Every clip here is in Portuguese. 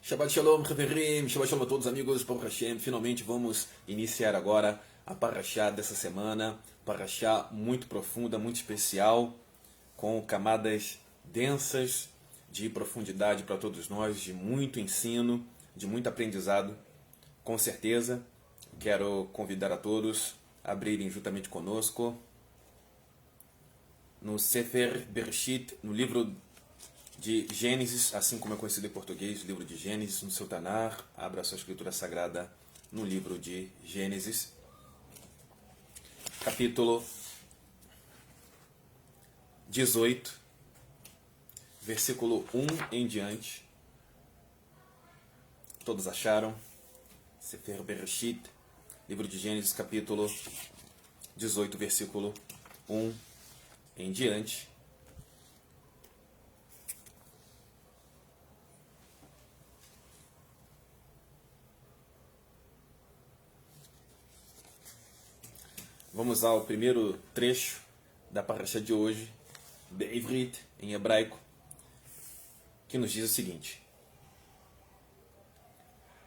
Shabbat Shalom, Haverim, Shabbat Shalom a todos amigos, Baruch Hashem. Finalmente vamos iniciar agora a Parashá dessa semana. Parashá muito profunda, muito especial, com camadas densas de profundidade para todos nós, de muito ensino, de muito aprendizado. Com certeza, quero convidar a todos a abrirem juntamente conosco no Sefer Bereshit, no livro de Gênesis, assim como é conhecido em português, livro de Gênesis, no seu Tanar. Abra a sua escritura sagrada no livro de Gênesis, capítulo 18, versículo 1 em diante. Todos acharam? Sefer Bereshit, livro de Gênesis, capítulo 18, versículo 1 em diante. Vamos ao primeiro trecho da parasha de hoje, Be'ivrit, em hebraico, que nos diz o seguinte: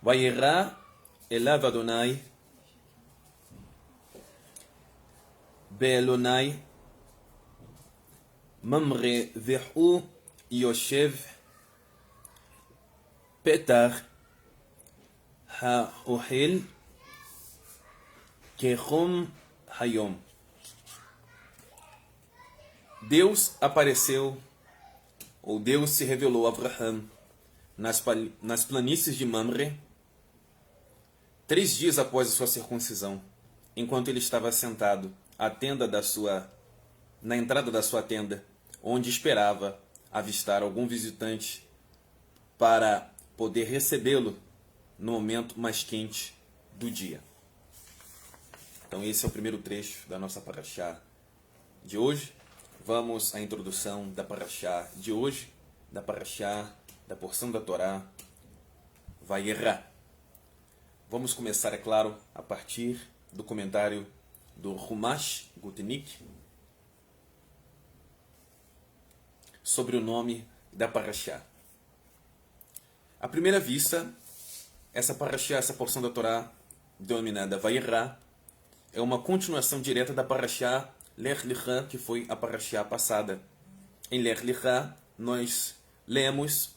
Vayera elav Adonai be'elonai mamre ve'hu yoshev petar ha'ohel kechom Hayom. Deus apareceu, ou Deus se revelou a Abraham nas planícies de Mamre, 3 dias após a sua circuncisão, enquanto ele estava sentado na entrada da sua tenda, onde esperava avistar algum visitante para poder recebê-lo no momento mais quente do dia. Então esse é o primeiro trecho da nossa parashá de hoje. Vamos à introdução da parashá de hoje, da parashá, da porção da Torá, Vayera. Vamos começar, é claro, a partir do comentário do Humash Gutnick sobre o nome da parashá. À primeira vista, essa parashá, essa porção da Torá, denominada Vayera, é uma continuação direta da parashá Lech Lecha, que foi a parashá passada. Em Lech Lecha, nós lemos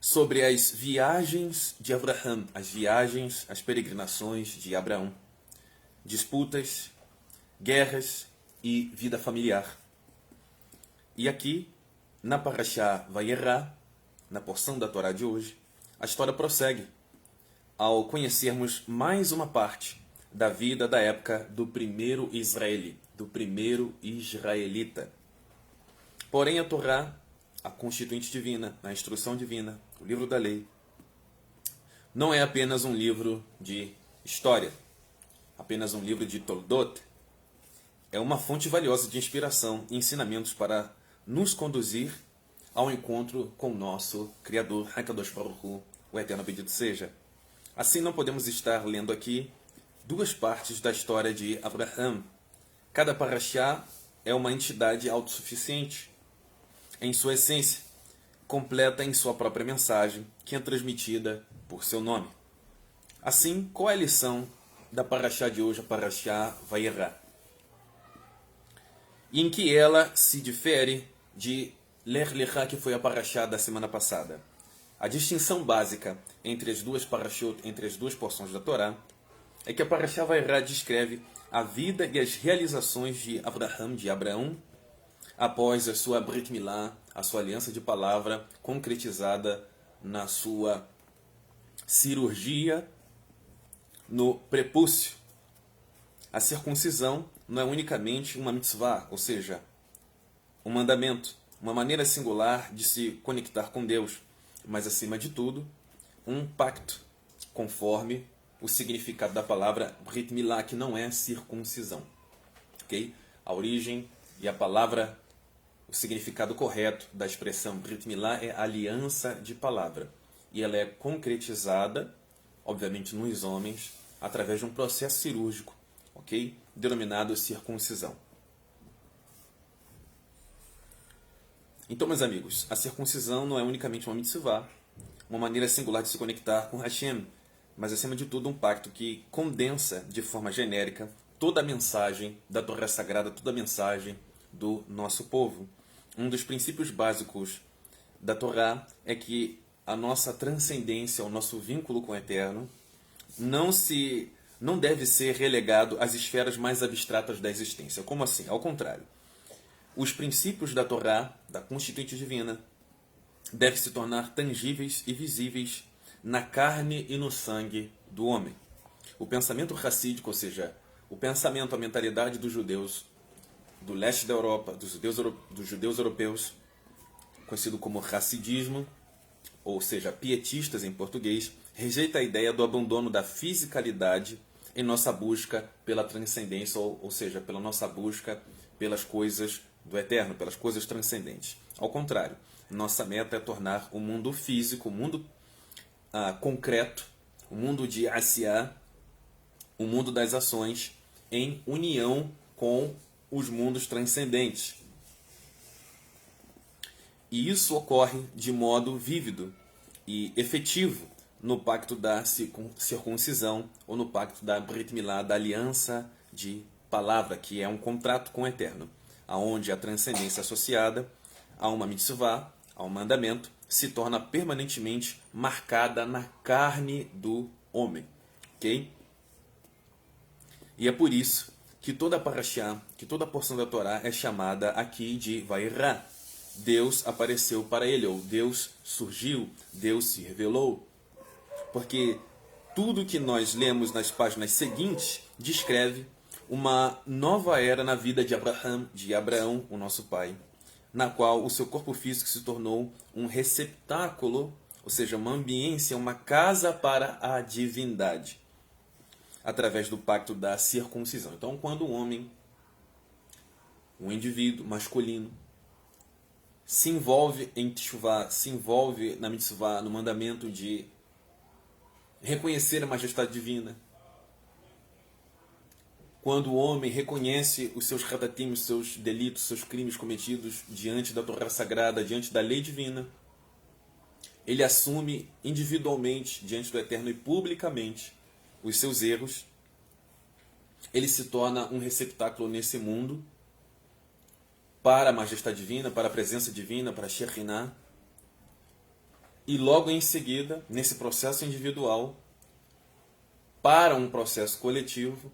sobre as viagens de Abraham, as peregrinações de Abraão, disputas, guerras e vida familiar. E aqui, na parashá Vayera, na porção da Torá de hoje, a história prossegue ao conhecermos mais uma parte da vida da época do primeiro israelita. Porém, a Torá, a constituinte divina, a instrução divina, o livro da lei, não é apenas um livro de história, apenas um livro de Toldot. É uma fonte valiosa de inspiração e ensinamentos para nos conduzir ao encontro com o nosso Criador, Hakadosh Baruch Hu, o Eterno bendito seja. Assim, não podemos estar lendo aqui 2 partes da história de Abraham. Cada parashá é uma entidade autossuficiente em sua essência, completa em sua própria mensagem, que é transmitida por seu nome. Assim, qual é a lição da parashá de hoje, a parashá Vayera? E em que ela se difere de Lech Lecha, que foi a parashá da semana passada? A distinção básica entre as 2 parashot, entre as 2 porções da Torá, é que a parashá Vayera descreve a vida e as realizações de Abraão, após a sua Brit Milá, a sua aliança de palavra, concretizada na sua cirurgia no prepúcio. A circuncisão não é unicamente uma mitzvah, ou seja, um mandamento, uma maneira singular de se conectar com Deus, mas, acima de tudo, um pacto, conforme o significado da palavra Brit Milá, que não é circuncisão. Okay? A origem e a palavra, o significado correto da expressão Brit Milá é aliança de palavra. E ela é concretizada, obviamente, nos homens, através de um processo cirúrgico, okay? Denominado circuncisão. Então, meus amigos, a circuncisão não é unicamente uma mitzvah, uma maneira singular de se conectar com Hashem, mas acima de tudo um pacto que condensa de forma genérica toda a mensagem da Torá Sagrada, toda a mensagem do nosso povo. Um dos princípios básicos da Torá é que a nossa transcendência, o nosso vínculo com o Eterno, não deve ser relegado às esferas mais abstratas da existência. Como assim? Ao contrário. Os princípios da Torá, da Constituinte Divina, devem se tornar tangíveis e visíveis na carne e no sangue do homem. O pensamento racídico, ou seja, o pensamento, a mentalidade dos judeus do leste da Europa, dos judeus europeus, conhecido como racidismo, ou seja, pietistas em português, rejeita a ideia do abandono da fisicalidade em nossa busca pela transcendência, ou seja, pela nossa busca pelas coisas do eterno, pelas coisas transcendentes. Ao contrário, nossa meta é tornar o mundo físico, o mundo concreto, o mundo de Asiá, o mundo das ações, em união com os mundos transcendentes. E isso ocorre de modo vívido e efetivo no pacto da circuncisão ou no pacto da Brit Milá, da aliança de palavra, que é um contrato com o Eterno, aonde a transcendência associada a uma mitzvah, a um mandamento, se torna permanentemente marcada na carne do homem. Ok? E é por isso que toda a parashá, que toda a porção da Torá é chamada aqui de Vairá. Deus apareceu para ele, ou Deus surgiu, Deus se revelou. Porque tudo que nós lemos nas páginas seguintes descreve uma nova era na vida de Abraão, o nosso pai, na qual o seu corpo físico se tornou um receptáculo, ou seja, uma ambiência, uma casa para a divindade, através do pacto da circuncisão. Então, quando um homem, um indivíduo masculino, se envolve em teshuvá, se envolve na mitzvah, no mandamento de reconhecer a majestade divina, quando o homem reconhece os seus hatatim, os seus delitos, os seus crimes cometidos diante da Torá Sagrada, diante da lei divina, ele assume individualmente, diante do Eterno e publicamente, os seus erros, ele se torna um receptáculo nesse mundo para a majestade divina, para a presença divina, para a Shekhinah. E logo em seguida, nesse processo individual, para um processo coletivo,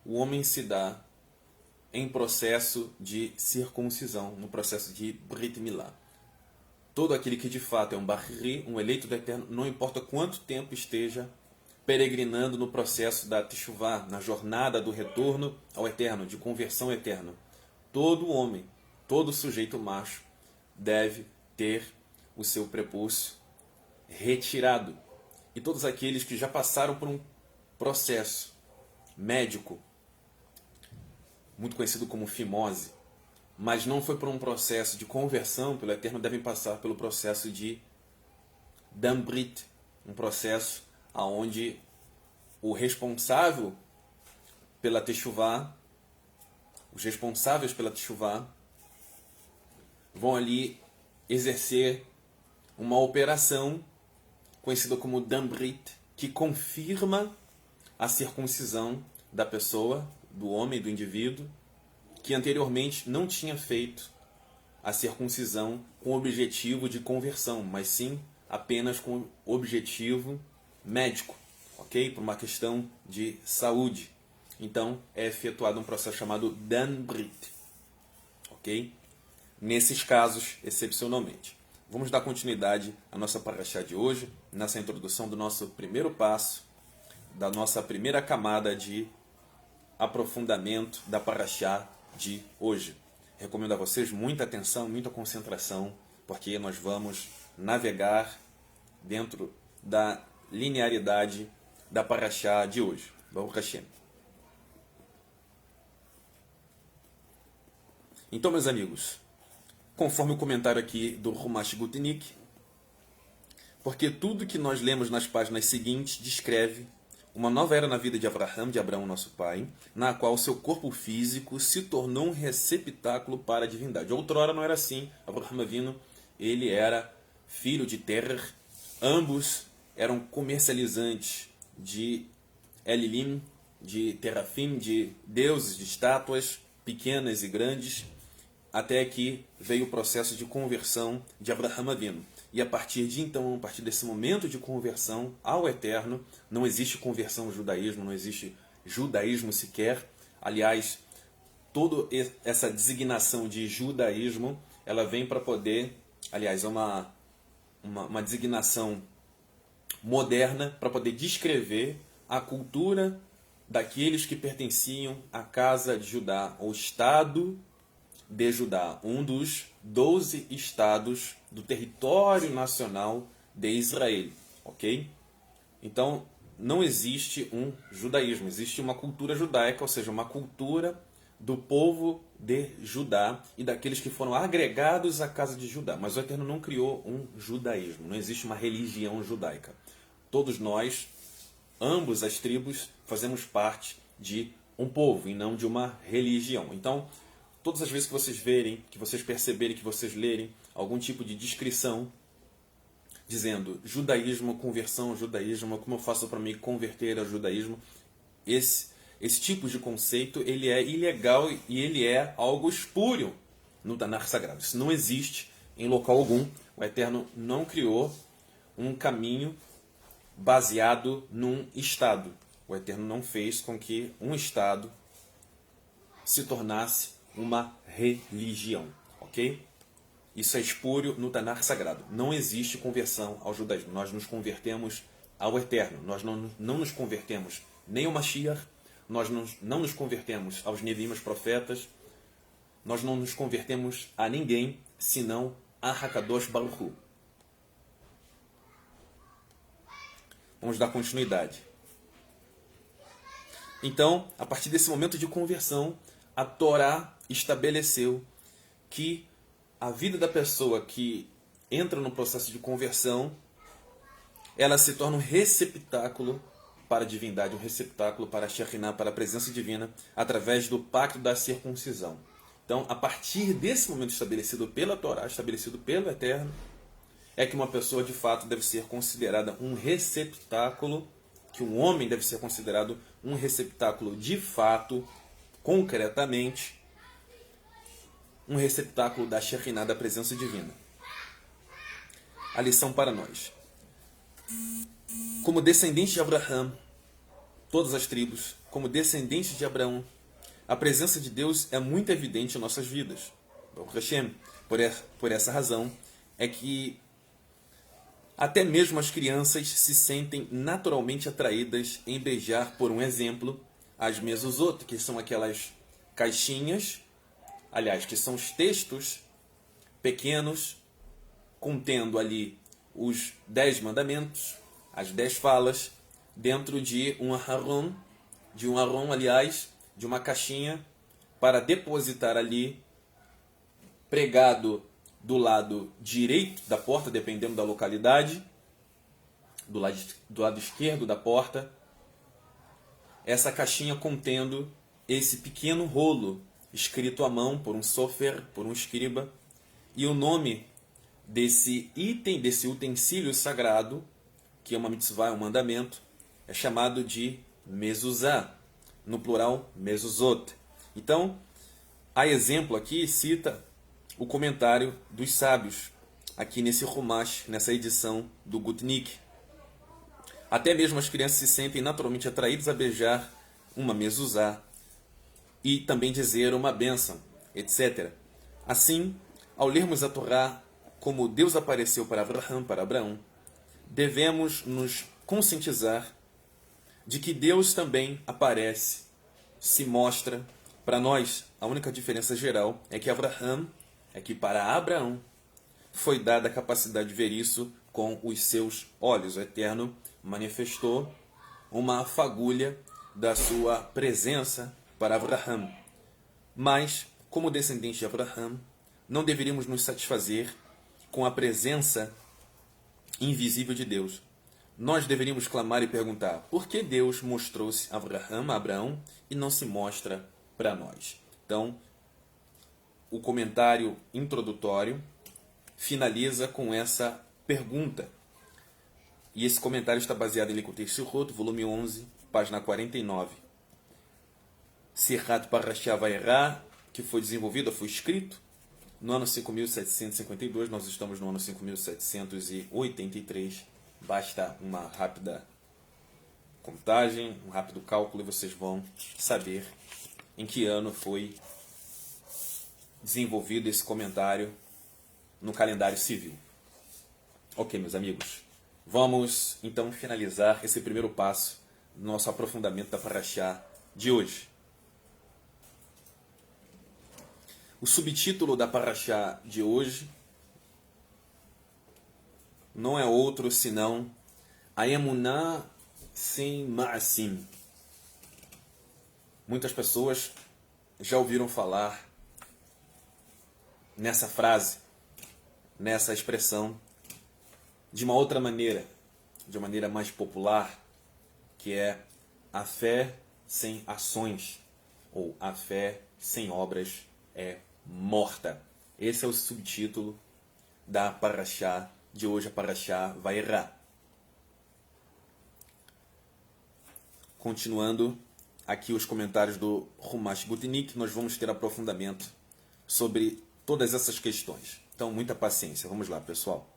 o homem se dá em processo de circuncisão, no processo de Brit Milá. Todo aquele que de fato é um Bahri, um eleito do Eterno, não importa quanto tempo esteja peregrinando no processo da Teshuvá, na jornada do retorno ao Eterno, de conversão eterna. Todo homem, todo sujeito macho deve ter o seu prepúcio retirado. E todos aqueles que já passaram por um processo médico, muito conhecido como fimose, mas não foi por um processo de conversão pelo Eterno, devem passar pelo processo de Dambrit, um processo onde o responsável pela Teshuvá, os responsáveis pela Teshuvá, vão ali exercer uma operação conhecida como Dambrit, que confirma a circuncisão da pessoa, do homem, do indivíduo, que anteriormente não tinha feito a circuncisão com o objetivo de conversão, mas sim apenas com o objetivo médico, ok? Por uma questão de saúde. Então é efetuado um processo chamado Dan Brit, ok? Nesses casos, excepcionalmente. Vamos dar continuidade à nossa parashá de hoje, nessa introdução do nosso primeiro passo, da nossa primeira camada de aprofundamento da parashá de hoje. Recomendo a vocês muita atenção, muita concentração, porque nós vamos navegar dentro da linearidade da parashá de hoje. Baruch Hashem. Então, meus amigos, conforme o comentário aqui do Rumash Gutnik, porque tudo que nós lemos nas páginas seguintes descreve uma nova era na vida de Abraão, nosso pai, na qual seu corpo físico se tornou um receptáculo para a divindade. Outrora não era assim. Abraham Avinu, ele era filho de Terah, ambos eram comercializantes de Elilim, de Terafim, de deuses, de estátuas pequenas e grandes, até que veio o processo de conversão de Abraham Avinu. E a partir de então, a partir desse momento de conversão ao Eterno, não existe conversão ao judaísmo, não existe judaísmo sequer. Aliás, toda essa designação de judaísmo, ela vem para poder, aliás, é uma designação moderna para poder descrever a cultura daqueles que pertenciam à casa de Judá, ou Estado de Judá, um dos 12 estados do território nacional de Israel, ok? Então, não existe um judaísmo, existe uma cultura judaica, ou seja, uma cultura do povo de Judá e daqueles que foram agregados à casa de Judá. Mas o Eterno não criou um judaísmo, não existe uma religião judaica. Todos nós, ambos as tribos, fazemos parte de um povo e não de uma religião. Então, todas as vezes que vocês verem, que vocês perceberem, que vocês lerem algum tipo de descrição dizendo judaísmo, conversão ao judaísmo, como eu faço para me converter ao judaísmo, esse tipo de conceito ele é ilegal e ele é algo espúrio no Tanar Sagrado. Isso não existe em local algum. O Eterno não criou um caminho baseado num Estado. O Eterno não fez com que um Estado se tornasse uma religião, ok? Isso é espúrio no Tanar Sagrado. Não existe conversão ao judaísmo. Nós nos convertemos ao Eterno. Nós não nos convertemos nem ao Mashiach, nós não nos convertemos aos Neviim, aos profetas, nós não nos convertemos a ninguém, senão a Hakadosh Baruch Hu. Vamos dar continuidade. Então, a partir desse momento de conversão, a Torá estabeleceu que a vida da pessoa que entra no processo de conversão, ela se torna um receptáculo para a divindade, um receptáculo para a Shekhinah, para a presença divina, através do pacto da circuncisão. Então, a partir desse momento estabelecido pela Torá, estabelecido pelo Eterno, é que uma pessoa de fato deve ser considerada um receptáculo, que um homem deve ser considerado um receptáculo de fato, concretamente, um receptáculo da Shekhinah, da presença divina. A lição para nós. Como descendente de Abraham, todas as tribos, como descendentes de Abraão, a presença de Deus é muito evidente em nossas vidas. Baruch Hashem, por essa razão, é que até mesmo as crianças se sentem naturalmente atraídas em beijar, por um exemplo, as mezuzot, que são aquelas caixinhas, aliás, que são os textos pequenos, contendo ali os 10 mandamentos, as 10 falas, dentro de um aron, aliás, de uma caixinha, para depositar ali, pregado do lado direito da porta, dependendo da localidade, do lado esquerdo da porta, essa caixinha contendo esse pequeno rolo, escrito à mão por um sofer, por um escriba, e o nome desse item, desse utensílio sagrado, que é uma mitzvah, um mandamento, é chamado de mezuzah, no plural mezuzot. Então, a exemplo aqui cita o comentário dos sábios, aqui nesse Humash, nessa edição do Gutnik. Até mesmo as crianças se sentem naturalmente atraídas a beijar uma mezuzah e também dizer uma bênção, etc. Assim, ao lermos a Torá como Deus apareceu para Abraão, devemos nos conscientizar de que Deus também aparece, se mostra para nós. A única diferença geral é que para Abraão foi dada a capacidade de ver isso com os seus olhos. O Eterno manifestou uma fagulha da sua presença para Abraão. Mas, como descendente de Abraão, não deveríamos nos satisfazer com a presença invisível de Deus. nós deveríamos clamar e perguntar: por que Deus mostrou-se a Abraão e não se mostra para nós? Então, o comentário introdutório finaliza com essa pergunta. E esse comentário está baseado em Likutei Sirot, volume 11, página 49. Sirat Parashah Vayera, que foi escrito no ano 5752, nós estamos no ano 5783. Basta uma rápida contagem, um rápido cálculo e vocês vão saber em que ano foi desenvolvido esse comentário no calendário civil. Ok, meus amigos, vamos então finalizar esse primeiro passo do nosso aprofundamento da Parashá de hoje. O subtítulo da Parashá de hoje não é outro senão a Emuná sem Ma'asim. Muitas pessoas já ouviram falar nessa frase, nessa expressão, de uma outra maneira, de uma maneira mais popular, que é a fé sem ações, ou a fé sem obras é morta. Esse é o subtítulo da Parashá de hoje, a Parashá Vayera. Continuando aqui os comentários do Humash Gutnick, nós vamos ter aprofundamento sobre todas essas questões. Então, muita paciência. Vamos lá, pessoal.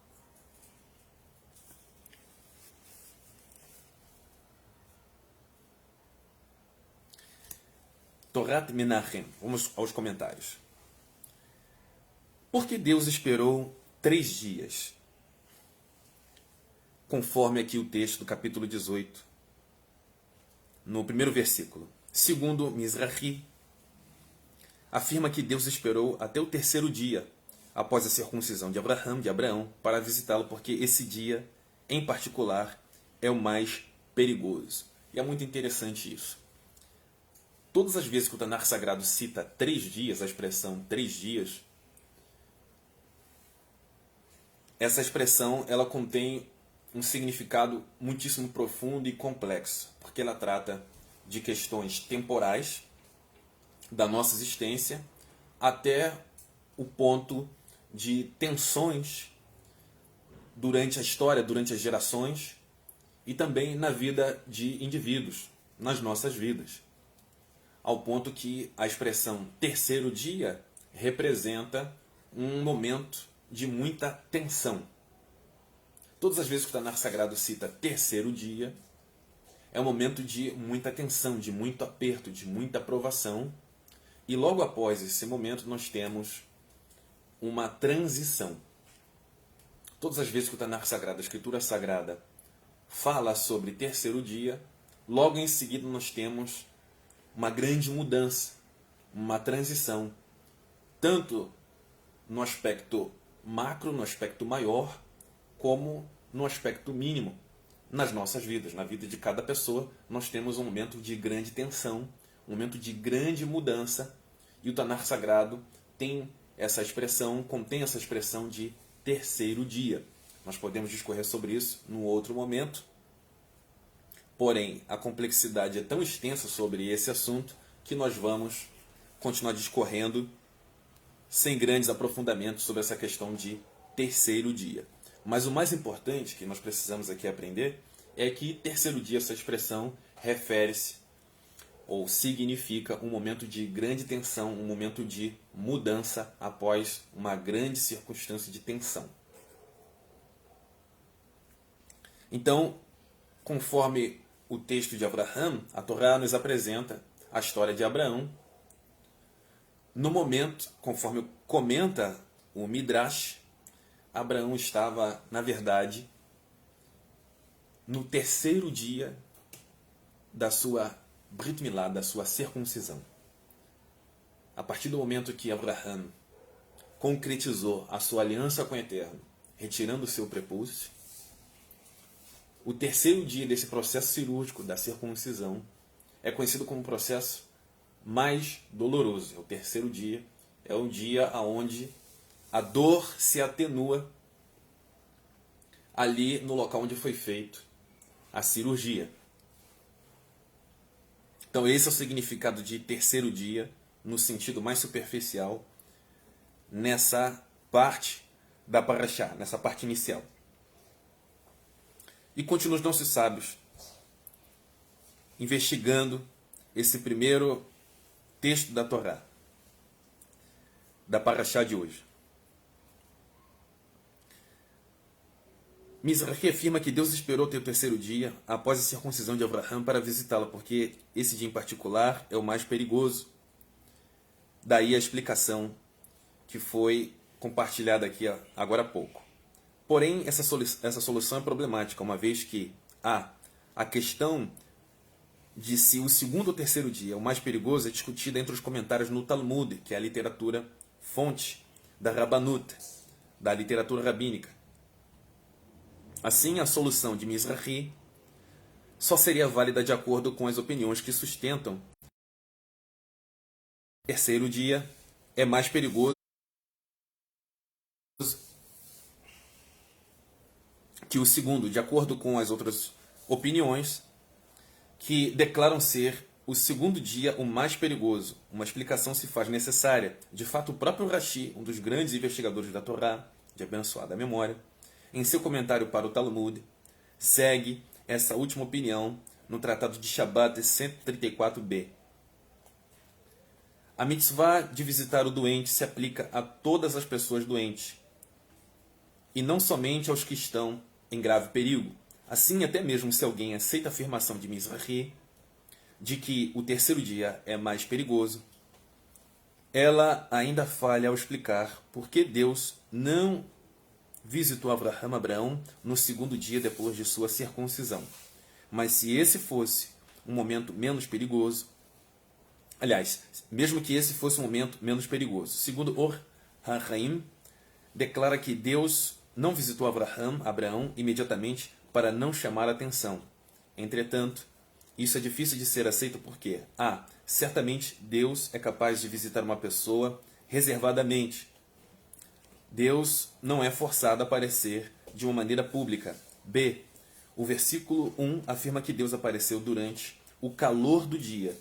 Torat Menachem. Vamos aos comentários. Por que Deus esperou 3 dias? Conforme aqui o texto do capítulo 18, no primeiro versículo. Segundo Mizrahi, afirma que Deus esperou até o 3º dia, após a circuncisão de Abraão, para visitá-lo, porque esse dia, em particular, é o mais perigoso. E é muito interessante isso. Todas as vezes que o Tanar Sagrado cita 3 dias, a expressão 3 dias, essa expressão ela contém um significado muitíssimo profundo e complexo, porque ela trata de questões temporais da nossa existência até o ponto de tensões durante a história, durante as gerações e também na vida de indivíduos, nas nossas vidas. Ao ponto que a expressão 3º dia representa um momento de muita tensão. Todas as vezes que o Tanar Sagrado cita 3º dia, é um momento de muita tensão, de muito aperto, de muita provação. E logo após esse momento nós temos uma transição. Todas as vezes que o Tanar Sagrado, a Escritura Sagrada, fala sobre 3º dia, logo em seguida nós temos uma grande mudança, uma transição, tanto no aspecto macro, no aspecto maior, como no aspecto mínimo nas nossas vidas. Na vida de cada pessoa, nós temos um momento de grande tensão, um momento de grande mudança, e o Tanar Sagrado contém essa expressão de 3º dia. Nós podemos discorrer sobre isso num outro momento, porém, a complexidade é tão extensa sobre esse assunto que nós vamos continuar discorrendo sem grandes aprofundamentos sobre essa questão de 3º dia. Mas o mais importante que nós precisamos aqui aprender é que 3º dia, essa expressão, refere-se ou significa um momento de grande tensão, um momento de mudança após uma grande circunstância de tensão. Então, conforme o texto de Abraão, a Torá nos apresenta a história de Abraão. No momento, conforme comenta o Midrash, Abraão estava, na verdade, no 3º dia da sua Brit Milá, da sua circuncisão. A partir do momento que Abraão concretizou a sua aliança com o Eterno, retirando o seu prepúcio, o 3º dia desse processo cirúrgico da circuncisão é conhecido como o processo mais doloroso. O 3º dia é o dia onde a dor se atenua ali no local onde foi feito a cirurgia. Então esse é o significado de terceiro dia, no sentido mais superficial, nessa parte da Parashá, nessa parte inicial. E continuam os nossos sábios investigando esse primeiro texto da Torá, da Parashá de hoje. Mizrahi afirma que Deus esperou ter o terceiro dia após a circuncisão de Abraham para visitá-lo, porque esse dia em particular é o mais perigoso. Daí a explicação que foi compartilhada aqui agora há pouco. Porém, essa solução é problemática, uma vez que a questão de se o segundo ou terceiro dia é o mais perigoso é discutida entre os comentários no Talmud, que é a literatura fonte da Rabbanut, da literatura rabínica. Assim, a solução de Mizrahi só seria válida de acordo com as opiniões que sustentam que o terceiro dia é mais perigoso que o segundo, de acordo com as outras opiniões que declaram ser o segundo dia o mais perigoso. Uma explicação se faz necessária. De fato, o próprio Rashi, um dos grandes investigadores da Torá, de abençoada memória, em seu comentário para o Talmud, segue essa última opinião no Tratado de Shabat 134b. A mitzvah de visitar o doente se aplica a todas as pessoas doentes, e não somente aos que estão em grave perigo. Assim, até mesmo se alguém aceita a afirmação de Mizrahi, de que o terceiro dia é mais perigoso, ela ainda falha ao explicar por que Deus não visitou Abraão no segundo dia depois de sua circuncisão. Mas se esse fosse um momento menos perigoso, aliás, mesmo que esse fosse um momento menos perigoso, segundo Or HaChaim, declara que Deus não visitou Abraão imediatamente para não chamar a atenção. Entretanto, isso é difícil de ser aceito porque, certamente Deus é capaz de visitar uma pessoa reservadamente. Deus não é forçado a aparecer de uma maneira pública. B. O versículo 1 afirma que Deus apareceu durante o calor do dia,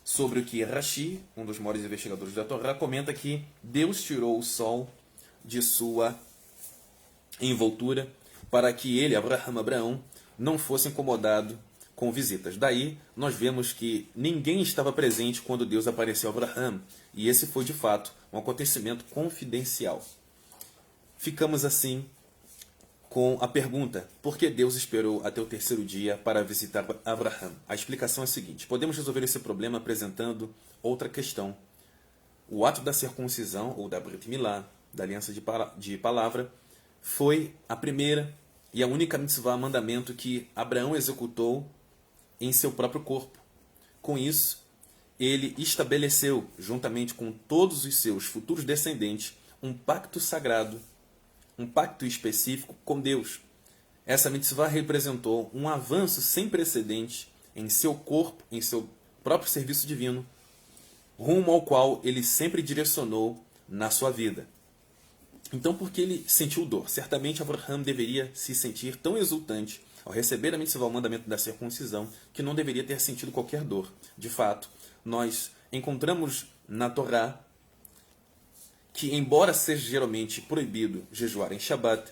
sobre o que Rashi, um dos maiores investigadores da Torá, comenta que Deus tirou o sol de sua envoltura para que ele, Abraão, não fosse incomodado com visitas. Daí, nós vemos que ninguém estava presente quando Deus apareceu a Abraão, e esse foi, de fato, um acontecimento confidencial. Ficamos, assim, com a pergunta: por que Deus esperou até o terceiro dia para visitar Abraão? A explicação é a seguinte: podemos resolver esse problema apresentando outra questão. O ato da circuncisão, ou da Brit Milá, da aliança de palavra, foi a primeira e a única mitzvah, mandamento, que Abraão executou em seu próprio corpo. Com isso, ele estabeleceu, juntamente com todos os seus futuros descendentes, um pacto sagrado, um pacto específico com Deus. Essa mitzvah representou um avanço sem precedente em seu corpo, em seu próprio serviço divino, rumo ao qual ele sempre direcionou na sua vida. Então, por que ele sentiu dor? Certamente Abraão deveria se sentir tão exultante ao receber a mitzvah, o mandamento da circuncisão, que não deveria ter sentido qualquer dor. De fato, nós encontramos na Torá que, embora seja geralmente proibido jejuar em Shabat,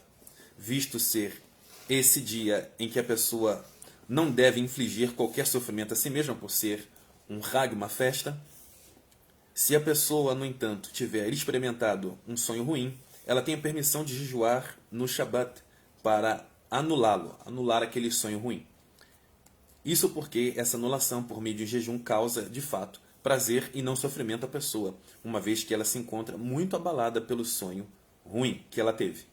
visto ser esse dia em que a pessoa não deve infligir qualquer sofrimento a si mesma por ser um Hag, uma festa, se a pessoa, no entanto, tiver experimentado um sonho ruim, ela tem a permissão de jejuar no Shabat para anulá-lo, anular aquele sonho ruim. Isso porque essa anulação por meio de jejum causa, de fato, prazer e não sofrimento à pessoa, uma vez que ela se encontra muito abalada pelo sonho ruim que ela teve.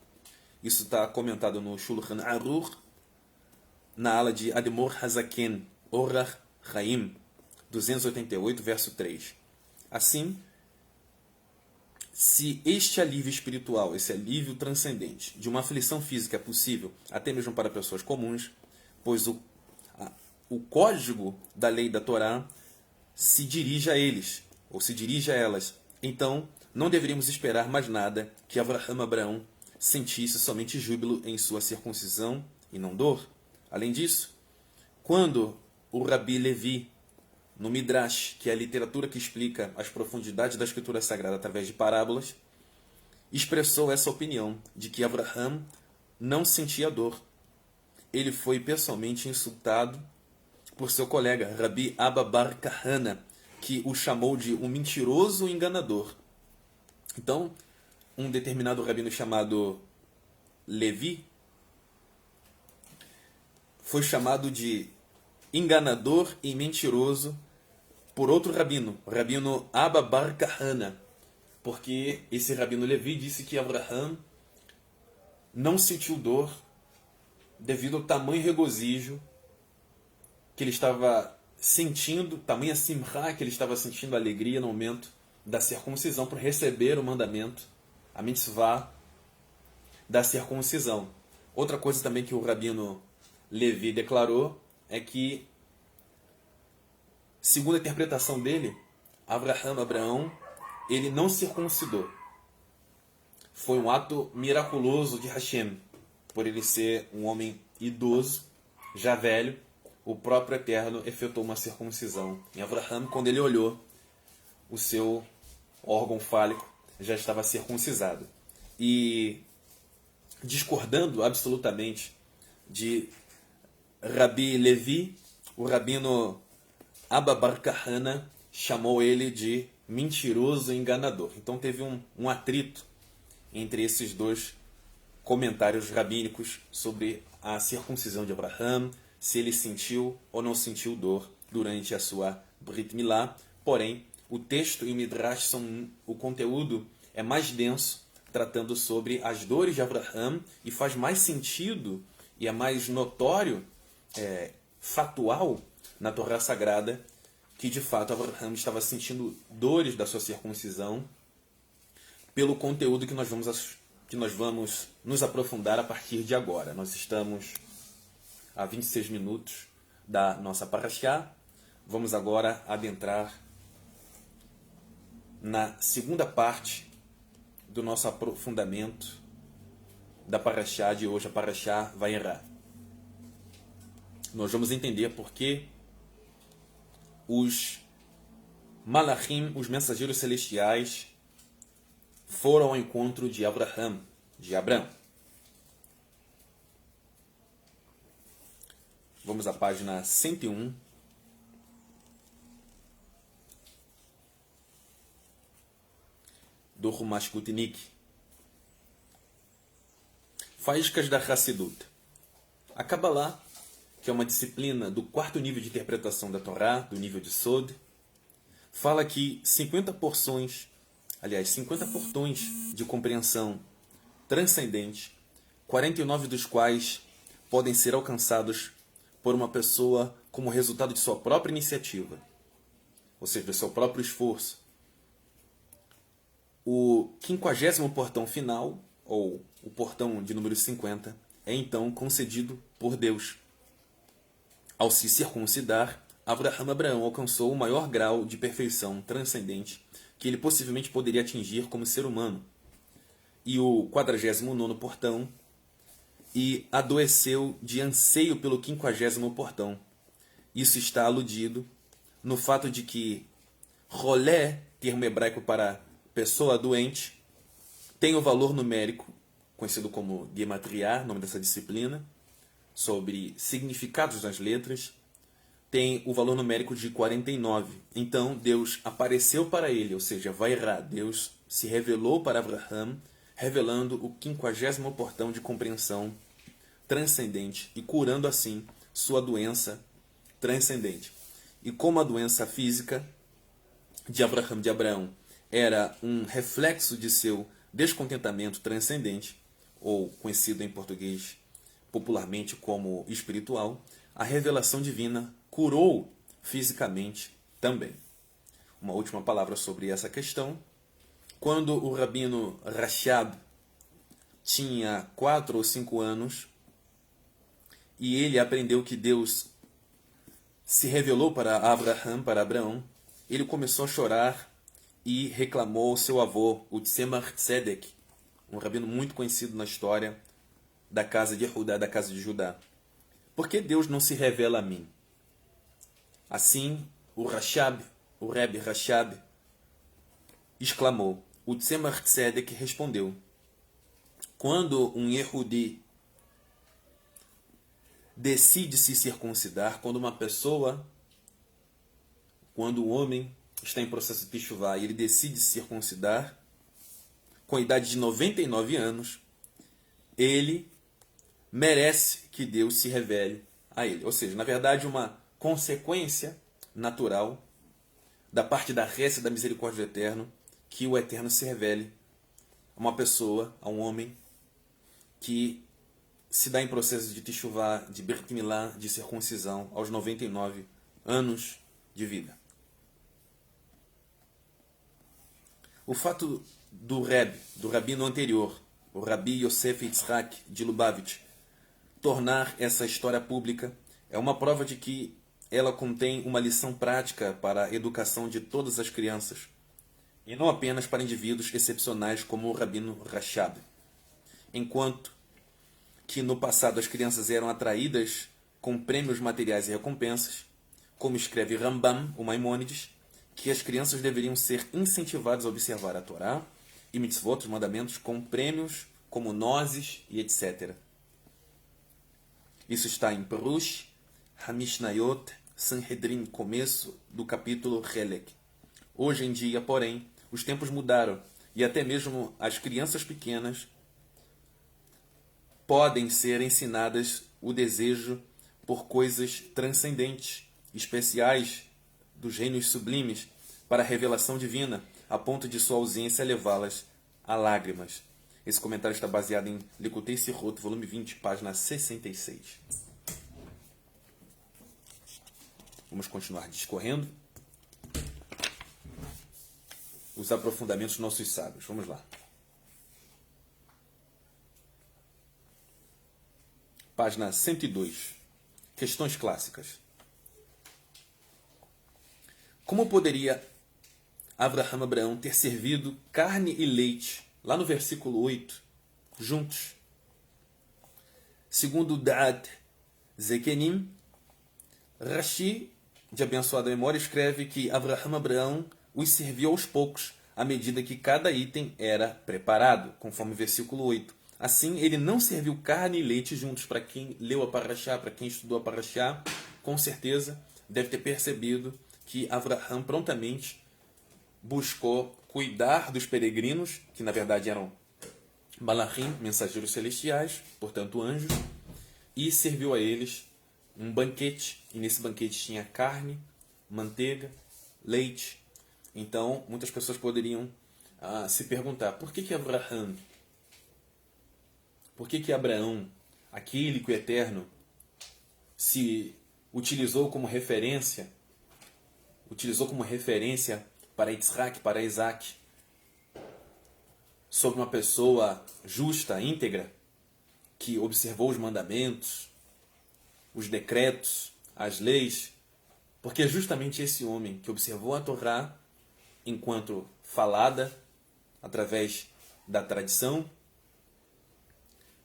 Isso está comentado no Shulchan Aruch, na ala de Admor Hazaken, Orach Chaim, 288, verso 3. Assim, se este alívio espiritual, esse alívio transcendente de uma aflição física é possível até mesmo para pessoas comuns, pois o código da lei da Torá se dirige a eles, ou se dirige a elas, então não deveríamos esperar mais nada que Abraão sentisse somente júbilo em sua circuncisão e não dor. Além disso, Quando o Rabi Levi, no Midrash, que é a literatura que explica as profundidades da Escritura Sagrada através de parábolas, expressou essa opinião de que Abraham não sentia dor. Ele foi pessoalmente insultado por seu colega, Rabi Abba bar Kahana, que o chamou de um mentiroso enganador. Então, um determinado rabino chamado Levi foi chamado de enganador e mentiroso por outro rabino, o rabino Abba bar Kahana, porque esse rabino Levi disse que Abraham não sentiu dor devido ao tamanho regozijo que ele estava sentindo, tamanha simcha que ele estava sentindo, alegria no momento da circuncisão, por receber o mandamento, a mitzvah da circuncisão. Outra coisa também que o rabino Levi declarou é que, segundo a interpretação dele, Abraão, ele não circuncidou. Foi um ato miraculoso de Hashem, por ele ser um homem idoso, já velho. O próprio Eterno efetuou uma circuncisão em Abraham. Quando ele olhou, o seu órgão fálico já estava circuncisado. E, discordando absolutamente de Rabi Levi, o rabino Abba bar Kahana chamou ele de mentiroso e enganador. Então teve um atrito entre esses dois comentários rabínicos sobre a circuncisão de Abraham, se ele sentiu ou não sentiu dor durante a sua Brit Milá. Porém, o texto e o Midrash o conteúdo é mais denso, tratando sobre as dores de Abraham, e faz mais sentido e é mais notório, fatual na Torá Sagrada, que de fato Abraham estava sentindo dores da sua circuncisão, pelo conteúdo que nós vamos nos aprofundar a partir de agora. Nós estamos a 26 minutos da nossa parashá. Vamos agora adentrar na segunda parte do nosso aprofundamento da parashá de hoje, a parashá Vayera. Nós vamos entender por que os malachim, os mensageiros celestiais, foram ao encontro de Abraham. Vamos à página 101. Do Rumash Kutnik. Faíscas da Hassidut. A Kabbalah, que é uma disciplina do quarto nível de interpretação da Torá, do nível de Sod, fala que 50 portões de compreensão transcendente, 49 dos quais podem ser alcançados por uma pessoa como resultado de sua própria iniciativa, ou seja, do seu próprio esforço. O 50º portão final, ou o portão de número 50, é então concedido por Deus. Ao se circuncidar, Abraão alcançou o maior grau de perfeição transcendente que ele possivelmente poderia atingir como ser humano. E o 49º portão, e adoeceu de anseio pelo 50º portão. Isso está aludido no fato de que rolé, termo hebraico para pessoa doente, tem o valor numérico, conhecido como Gematria, nome dessa disciplina, sobre significados das letras, tem o valor numérico de 49. Então Deus apareceu para ele, ou seja, Vairá, Deus se revelou para Abraham, revelando o 50º portão de compreensão transcendente e curando assim sua doença transcendente. E como a doença física de Abraão era um reflexo de seu descontentamento transcendente, ou conhecido em português popularmente como espiritual, a revelação divina curou fisicamente também. Uma última palavra sobre essa questão. Quando o rabino Rashab tinha 4 ou 5 anos, e ele aprendeu que Deus se revelou para Abraão, ele começou a chorar e reclamou ao seu avô, o Tzemach Tzedek, um rabino muito conhecido na história da casa de Judá. por que Deus não se revela a mim? Assim, o Rebbe Rashab, exclamou. O Tzemach Tzedek respondeu: quando um Yehudi decide se circuncidar, quando o homem está em processo de teshuvá e ele decide se circuncidar, com a idade de 99 anos, ele merece que Deus se revele a ele. Ou seja, na verdade, uma consequência natural da parte da graça e da misericórdia do Eterno, que o Eterno se revele a uma pessoa, a um homem, que se dá em processo de teshuvá, de Brit Milá, de circuncisão, aos 99 anos de vida. O fato do rabino anterior, o Rabi Yosef Yitzhak de Lubavitch, tornar essa história pública é uma prova de que ela contém uma lição prática para a educação de todas as crianças, e não apenas para indivíduos excepcionais como o Rabino Rashab. Enquanto que no passado as crianças eram atraídas com prêmios materiais e recompensas, como escreve Rambam, o Maimônides, que as crianças deveriam ser incentivadas a observar a Torá e mitzvot, os mandamentos, com prêmios como nozes e etc. Isso está em Perush, Hamishnayot, Sanhedrin, começo do capítulo Helek. Hoje em dia, porém, os tempos mudaram e até mesmo as crianças pequenas podem ser ensinadas o desejo por coisas transcendentes, especiais dos reinos sublimes para a revelação divina, a ponto de sua ausência levá-las a lágrimas. Esse comentário está baseado em Likutei Sirot, volume 20, página 66. Vamos continuar discorrendo os aprofundamentos dos nossos sábios. Vamos lá. Página 102. Questões clássicas. Como poderia Abraão ter servido carne e leite, lá no versículo 8, juntos? Segundo Da'at Zekenim, Rashi, de abençoada memória, escreve que Abraão os serviu aos poucos, à medida que cada item era preparado, conforme o versículo 8. Assim, ele não serviu carne e leite juntos. Para quem leu a Parashá, para quem estudou a Parashá, com certeza deve ter percebido que Abraão prontamente buscou cuidar dos peregrinos, que na verdade eram Malachim, mensageiros celestiais, portanto anjos, e serviu a eles um banquete, e nesse banquete tinha carne, manteiga, leite. Então, muitas pessoas poderiam se perguntar, por que Abraão, aquele que o Eterno se utilizou como referência para Yitzhak, para Isaac, sobre uma pessoa justa, íntegra, que observou os mandamentos, os decretos, as leis, porque é justamente esse homem que observou a Torá enquanto falada através da tradição,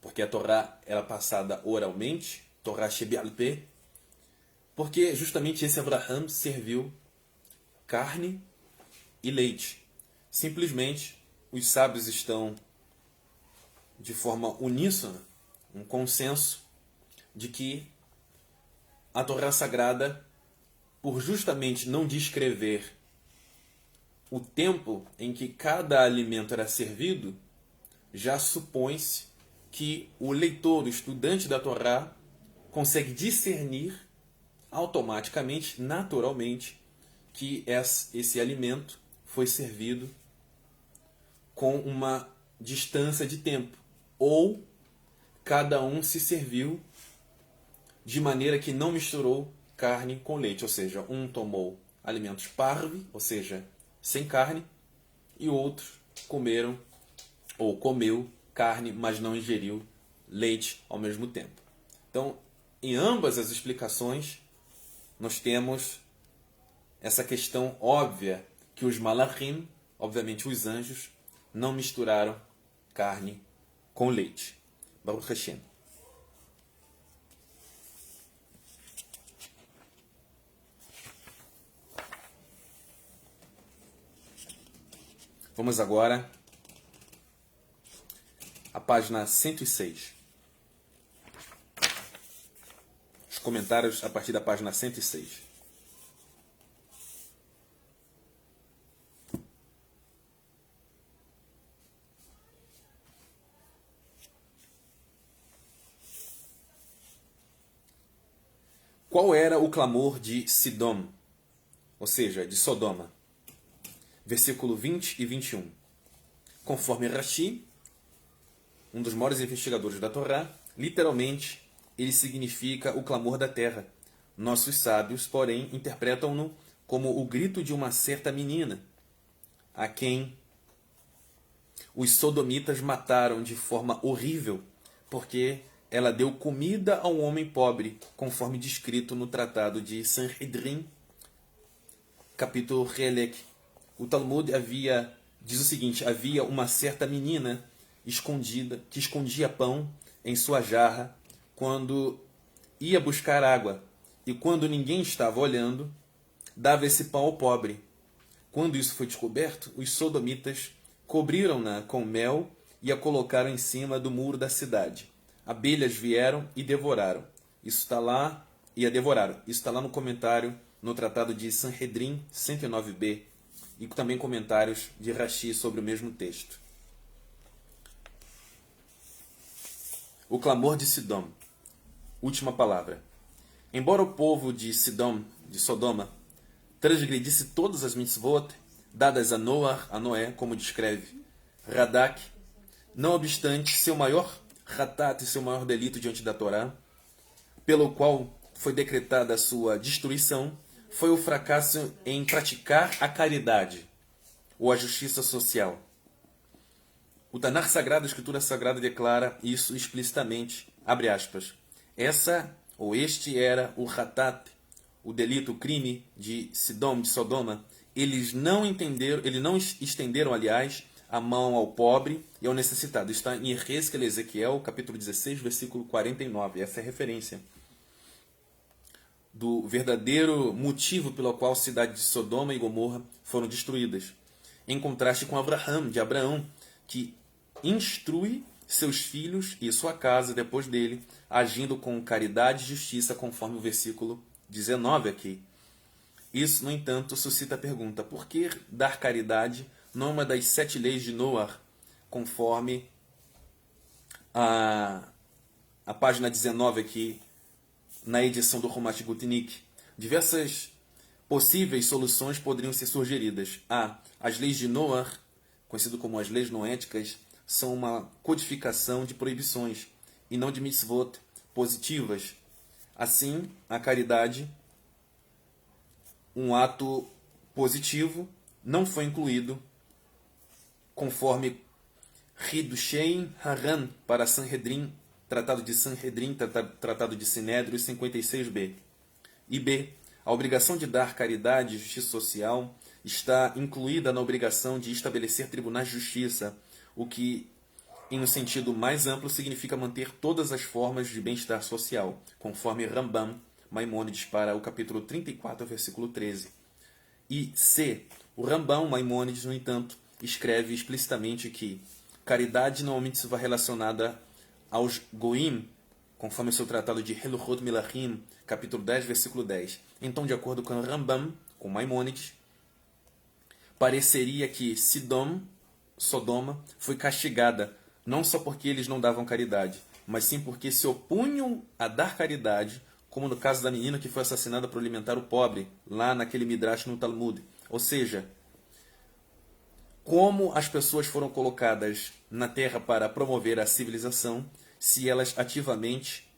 porque a Torá era passada oralmente, Torá Shebi'al Peh, porque justamente esse Abraão serviu carne e leite. Simplesmente, os sábios estão de forma uníssona, um consenso de que a Torá Sagrada, por justamente não descrever o tempo em que cada alimento era servido, já supõe-se que o leitor, o estudante da Torá, consegue discernir automaticamente, naturalmente, que esse alimento foi servido com uma distância de tempo, ou cada um se serviu de maneira que não misturou carne com leite, ou seja, um tomou alimentos parve, ou seja, sem carne, e outros comeram ou comeu carne, mas não ingeriu leite ao mesmo tempo. Então, em ambas as explicações, nós temos essa questão óbvia que os malachim, obviamente os anjos, não misturaram carne com leite. Baruch Hashem. Vamos agora à página 106. Os comentários a partir da página 106. Qual era o clamor de Sidom, ou seja, de Sodoma? Versículo 20 e 21. Conforme Rashi, um dos maiores investigadores da Torá, literalmente ele significa o clamor da terra. Nossos sábios, porém, interpretam-no como o grito de uma certa menina, a quem os sodomitas mataram de forma horrível, porque ela deu comida a um homem pobre, conforme descrito no tratado de Sanhedrin, capítulo Relek. O Talmud diz o seguinte: havia uma certa menina escondida que escondia pão em sua jarra quando ia buscar água, e quando ninguém estava olhando, dava esse pão ao pobre. Quando isso foi descoberto, os sodomitas cobriram-na com mel e a colocaram em cima do muro da cidade. Abelhas vieram e devoraram. Isso está lá, e a devoraram. Isso está lá no comentário, no tratado de Sanhedrin 109b, e também comentários de Rashi sobre o mesmo texto. O clamor de Sidom. Última palavra. Embora o povo de Sidom, de Sodoma, transgredisse todas as mitzvot dadas a Noé, como descreve Radak, não obstante seu maior ratat e seu maior delito diante da Torá, pelo qual foi decretada a sua destruição, foi o fracasso em praticar a caridade ou a justiça social. O Tanakh Sagrado, a Escritura Sagrada, declara isso explicitamente, abre aspas, este era o ratat, o delito, o crime de Sidom, de Sodoma. Eles não estenderam, aliás, a mão ao pobre e ao necessitado. Está em Ezequiel, capítulo 16, versículo 49. Essa é a referência do verdadeiro motivo pelo qual a cidade de Sodoma e Gomorra foram destruídas. Em contraste com Abraão, que instrui seus filhos e sua casa depois dele, agindo com caridade e justiça, conforme o versículo 19 aqui. Isso, no entanto, suscita a pergunta: por que dar caridade não é uma das 7 leis de Noar, conforme a página 19 aqui, na edição do Rumash Gutnick? Diversas possíveis soluções poderiam ser sugeridas. As leis de Noar, conhecido como as leis noéticas, são uma codificação de proibições e não de mitzvot positivas. Assim, a caridade, um ato positivo, não foi incluído conforme Hidushei Haran para Sanhedrin, Tratado de Sanhedrin, Tratado de Sinédrio 56b. E b. A obrigação de dar caridade e justiça social está incluída na obrigação de estabelecer tribunais de justiça, o que, em um sentido mais amplo, significa manter todas as formas de bem-estar social, conforme Rambam Maimônides para o capítulo 34, versículo 13. E c. O Rambam Maimônides, no entanto, escreve explicitamente que caridade normalmente se vai relacionada aos goim, conforme o seu tratado de Heluchot Melachim, capítulo 10, versículo 10. Então, de acordo com Rambam, com Maimônides, pareceria que Sodoma, foi castigada, não só porque eles não davam caridade, mas sim porque se opunham a dar caridade, como no caso da menina que foi assassinada por alimentar o pobre, lá naquele Midrash no Talmud. Ou seja, como as pessoas foram colocadas na Terra para promover a civilização, se elas ativamente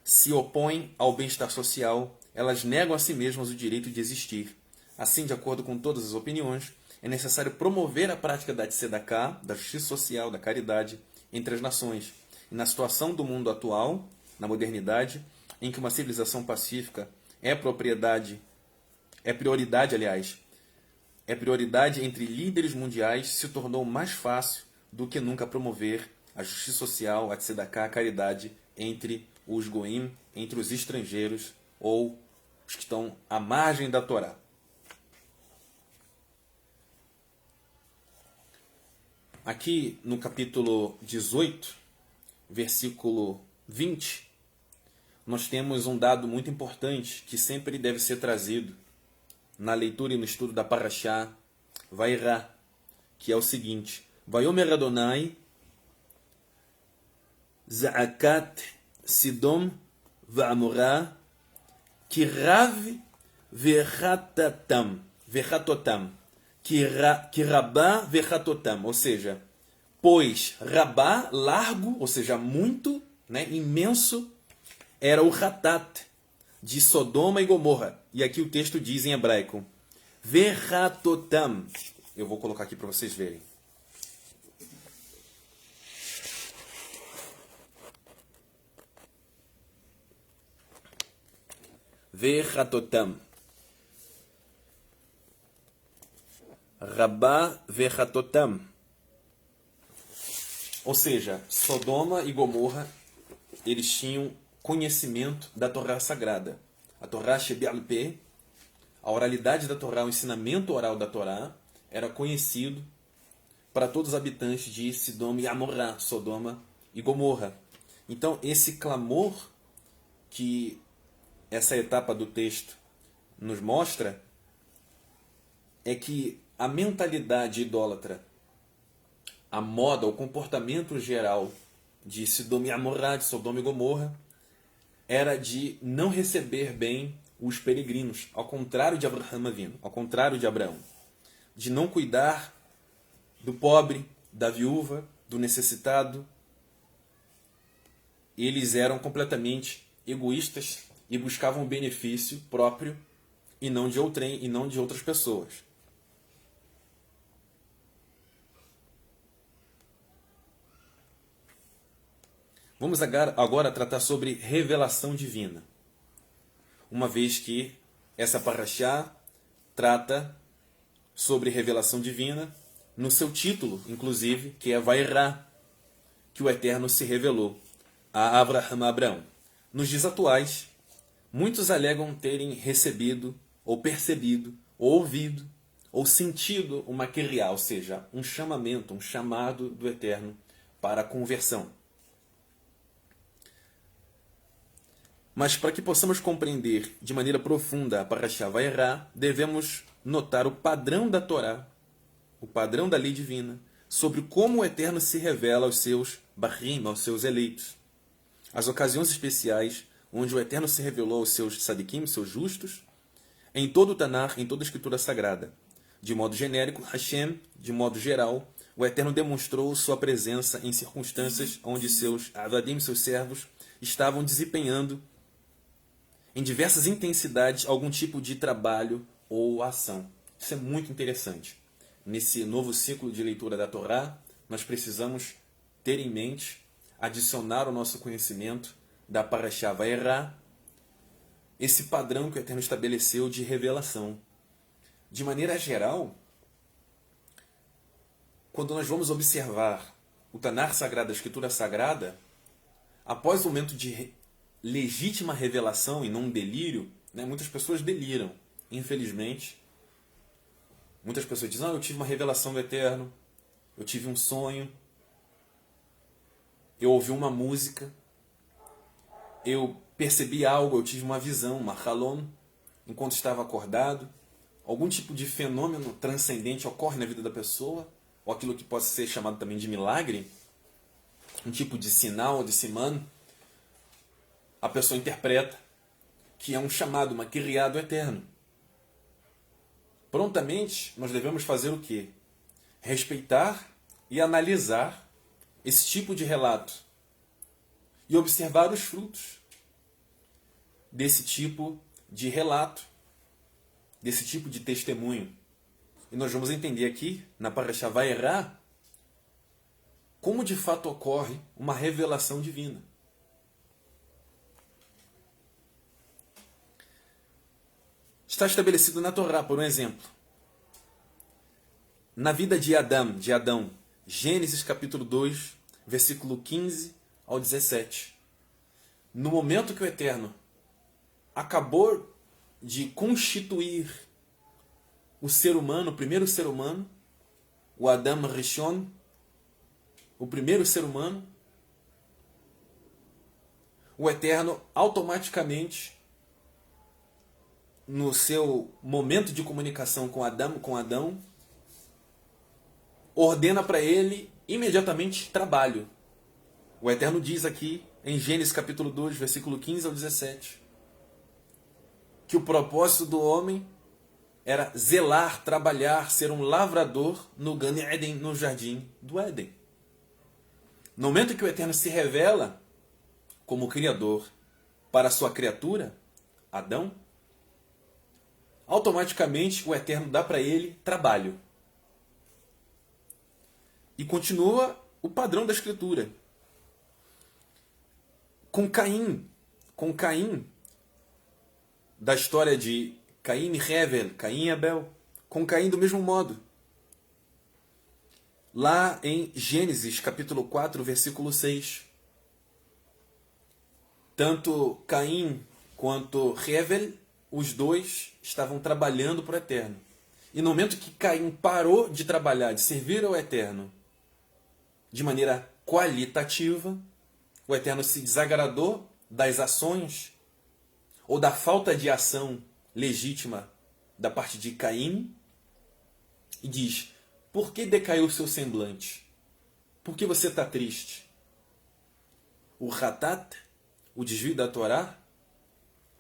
se opõem ao bem-estar social, elas negam a si mesmas o direito de existir. Assim, de acordo com todas as opiniões, é necessário promover a prática da tzedakah, da justiça social, da caridade, entre as nações. E na situação do mundo atual, na modernidade, em que uma civilização pacífica é prioridade entre líderes mundiais, se tornou mais fácil do que nunca promover a justiça social, a tzedakah, a caridade entre os goim, entre os estrangeiros ou os que estão à margem da Torá. aqui no capítulo 18, versículo 20, nós temos um dado muito importante que sempre deve ser trazido na leitura e no estudo da Parashá Vairá, que é o seguinte: Vayomer Adonai Za'akat Sidom Va'amorá Kirav Verhatotam, Kirabá Verhatotam, ou seja, pois Rabá, largo, ou seja, muito, né, imenso, era o Hatat de Sodoma e Gomorra. E aqui o texto diz em hebraico, Verhatotam. Eu vou colocar aqui para vocês verem. Verhatotam. Rabá Verhatotam. Ou seja, Sodoma e Gomorra, eles tinham conhecimento da Torá Sagrada. A Torá Shebi'al Peh, a oralidade da Torá, o ensinamento oral da Torá, era conhecido para todos os habitantes de Sidom e Amorá, Sodoma e Gomorra. Então, esse clamor que essa etapa do texto nos mostra é que a mentalidade idólatra, a moda, o comportamento geral de Sidom e Amorá, de Sodoma e Gomorra, era de não receber bem os peregrinos, ao contrário de Abraham Avinu, ao contrário de Abraão, de não cuidar do pobre, da viúva, do necessitado. Eles eram completamente egoístas e buscavam o benefício próprio e não de outrem e não de outras pessoas. Vamos agora tratar sobre revelação divina, uma vez que essa parashá trata sobre revelação divina no seu título, inclusive, que é Vairá, que o Eterno se revelou a Abraão. Nos dias atuais, muitos alegam terem recebido, ou percebido, ou ouvido, ou sentido uma queriá, ou seja, um chamamento, um chamado do Eterno para a conversão. Mas para que possamos compreender de maneira profunda a Parashá Vairá, devemos notar o padrão da Torá, o padrão da lei divina, sobre como o Eterno se revela aos seus Bahrim, aos seus eleitos. As ocasiões especiais onde o Eterno se revelou aos seus Sadikim, seus justos, em todo o Tanar, em toda a Escritura Sagrada. De modo genérico, Hashem, de modo geral, o Eterno demonstrou sua presença em circunstâncias onde seus Avadim, seus servos, estavam desempenhando em diversas intensidades algum tipo de trabalho ou ação. Isso é muito interessante. Nesse novo ciclo de leitura da Torá, nós precisamos ter em mente, adicionar ao nosso conhecimento da Parashá Vairá, esse padrão que o Eterno estabeleceu de revelação. De maneira geral, quando nós vamos observar o Tanar Sagrado, a Escritura Sagrada, após o momento de legítima revelação e não um delírio, né, muitas pessoas deliram, infelizmente. Muitas pessoas dizem, eu tive uma revelação do Eterno, eu tive um sonho, eu ouvi uma música, eu percebi algo, eu tive uma visão, uma halom, enquanto estava acordado. Algum tipo de fenômeno transcendente ocorre na vida da pessoa, ou aquilo que pode ser chamado também de milagre, um tipo de sinal, de siman. A pessoa interpreta que é um chamado, uma queriá do Eterno. Prontamente, nós devemos fazer o quê? Respeitar e analisar esse tipo de relato e observar os frutos desse tipo de relato, desse tipo de testemunho. E nós vamos entender aqui, na Parashá Vairá, como de fato ocorre uma revelação divina. Está estabelecido na Torá, por um exemplo. Na vida de Adão, Gênesis capítulo 2, versículo 15 ao 17. No momento que o Eterno acabou de constituir o ser humano, o primeiro ser humano, o Adam Rishon, o primeiro ser humano, o Eterno automaticamente, no seu momento de comunicação com Adão, ordena para ele imediatamente trabalho. O Eterno diz aqui em Gênesis capítulo 2, versículo 15 ao 17, que o propósito do homem era zelar, trabalhar, ser um lavrador no Gan Eden, no jardim do Éden. No momento que o Eterno se revela como Criador para a sua criatura, Adão, automaticamente o Eterno dá para ele trabalho. E continua o padrão da Escritura. Com Caim, da história de Caim e Hevel, Caim e Abel, com Caim do mesmo modo. Lá em Gênesis capítulo 4, versículo 6. Tanto Caim quanto Hevel, os dois estavam trabalhando para o Eterno. E no momento que Caim parou de trabalhar, de servir ao Eterno, de maneira qualitativa, o Eterno se desagradou das ações ou da falta de ação legítima da parte de Caim e diz: por que decaiu o seu semblante? Por que você está triste? O Hatat, o desvio da Torá,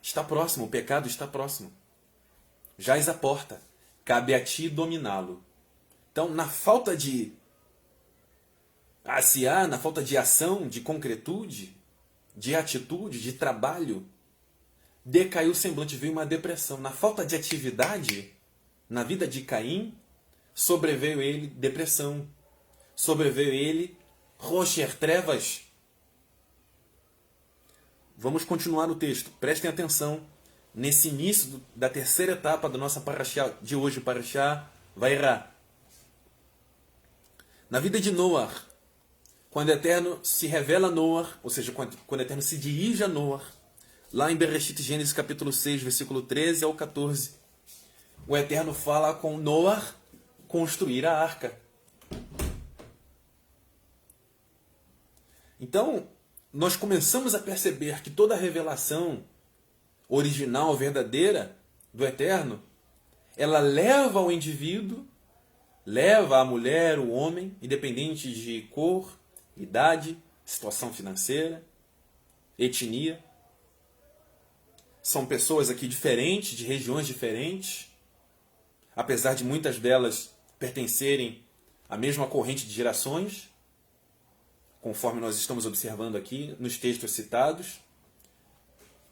está próximo, o pecado está próximo. Jaz à porta, cabe a ti dominá-lo. Então, na falta de na falta de ação, de concretude, de atitude, de trabalho, decaiu o semblante, veio uma depressão. Na falta de atividade, na vida de Caim, sobreveio ele depressão. Sobreveio ele rocher, trevas. Vamos continuar no texto. Prestem atenção nesse início da terceira etapa da nossa parashá de hoje, parashá Vairá. Na vida de Noah, quando o Eterno se revela a Noah, ou seja, quando o Eterno se dirige a Noah, lá em Bereshit, Gênesis capítulo 6, versículo 13 ao 14, o Eterno fala com Noah construir a arca. Então, nós começamos a perceber que toda a revelação original, verdadeira do Eterno, ela leva ao indivíduo, leva a mulher, o homem, independente de cor, idade, situação financeira, etnia. São pessoas aqui diferentes, de regiões diferentes, apesar de muitas delas pertencerem à mesma corrente de gerações, conforme nós estamos observando aqui nos textos citados.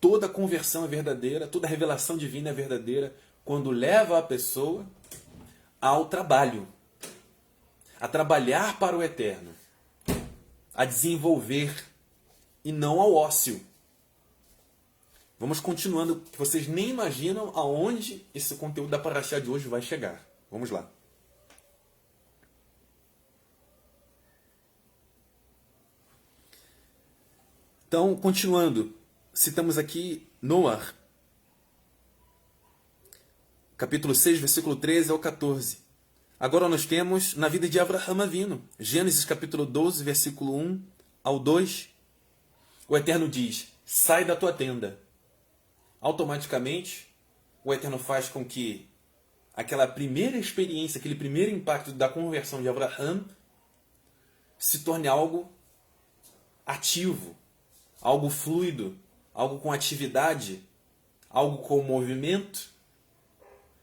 Toda conversão é verdadeira, toda revelação divina é verdadeira quando leva a pessoa ao trabalho, a trabalhar para o Eterno, a desenvolver e não ao ócio. Vamos continuando, que vocês nem imaginam aonde esse conteúdo da parashá de hoje vai chegar. Vamos lá. Então, continuando, citamos aqui Noah, capítulo 6, versículo 13 ao 14. Agora nós temos na vida de Avraham Avinu, Gênesis capítulo 12, versículo 1 ao 2. O Eterno diz: sai da tua tenda. Automaticamente, o Eterno faz com que aquela primeira experiência, aquele primeiro impacto da conversão de Avraham se torne algo ativo, algo fluido, algo com atividade, algo com movimento.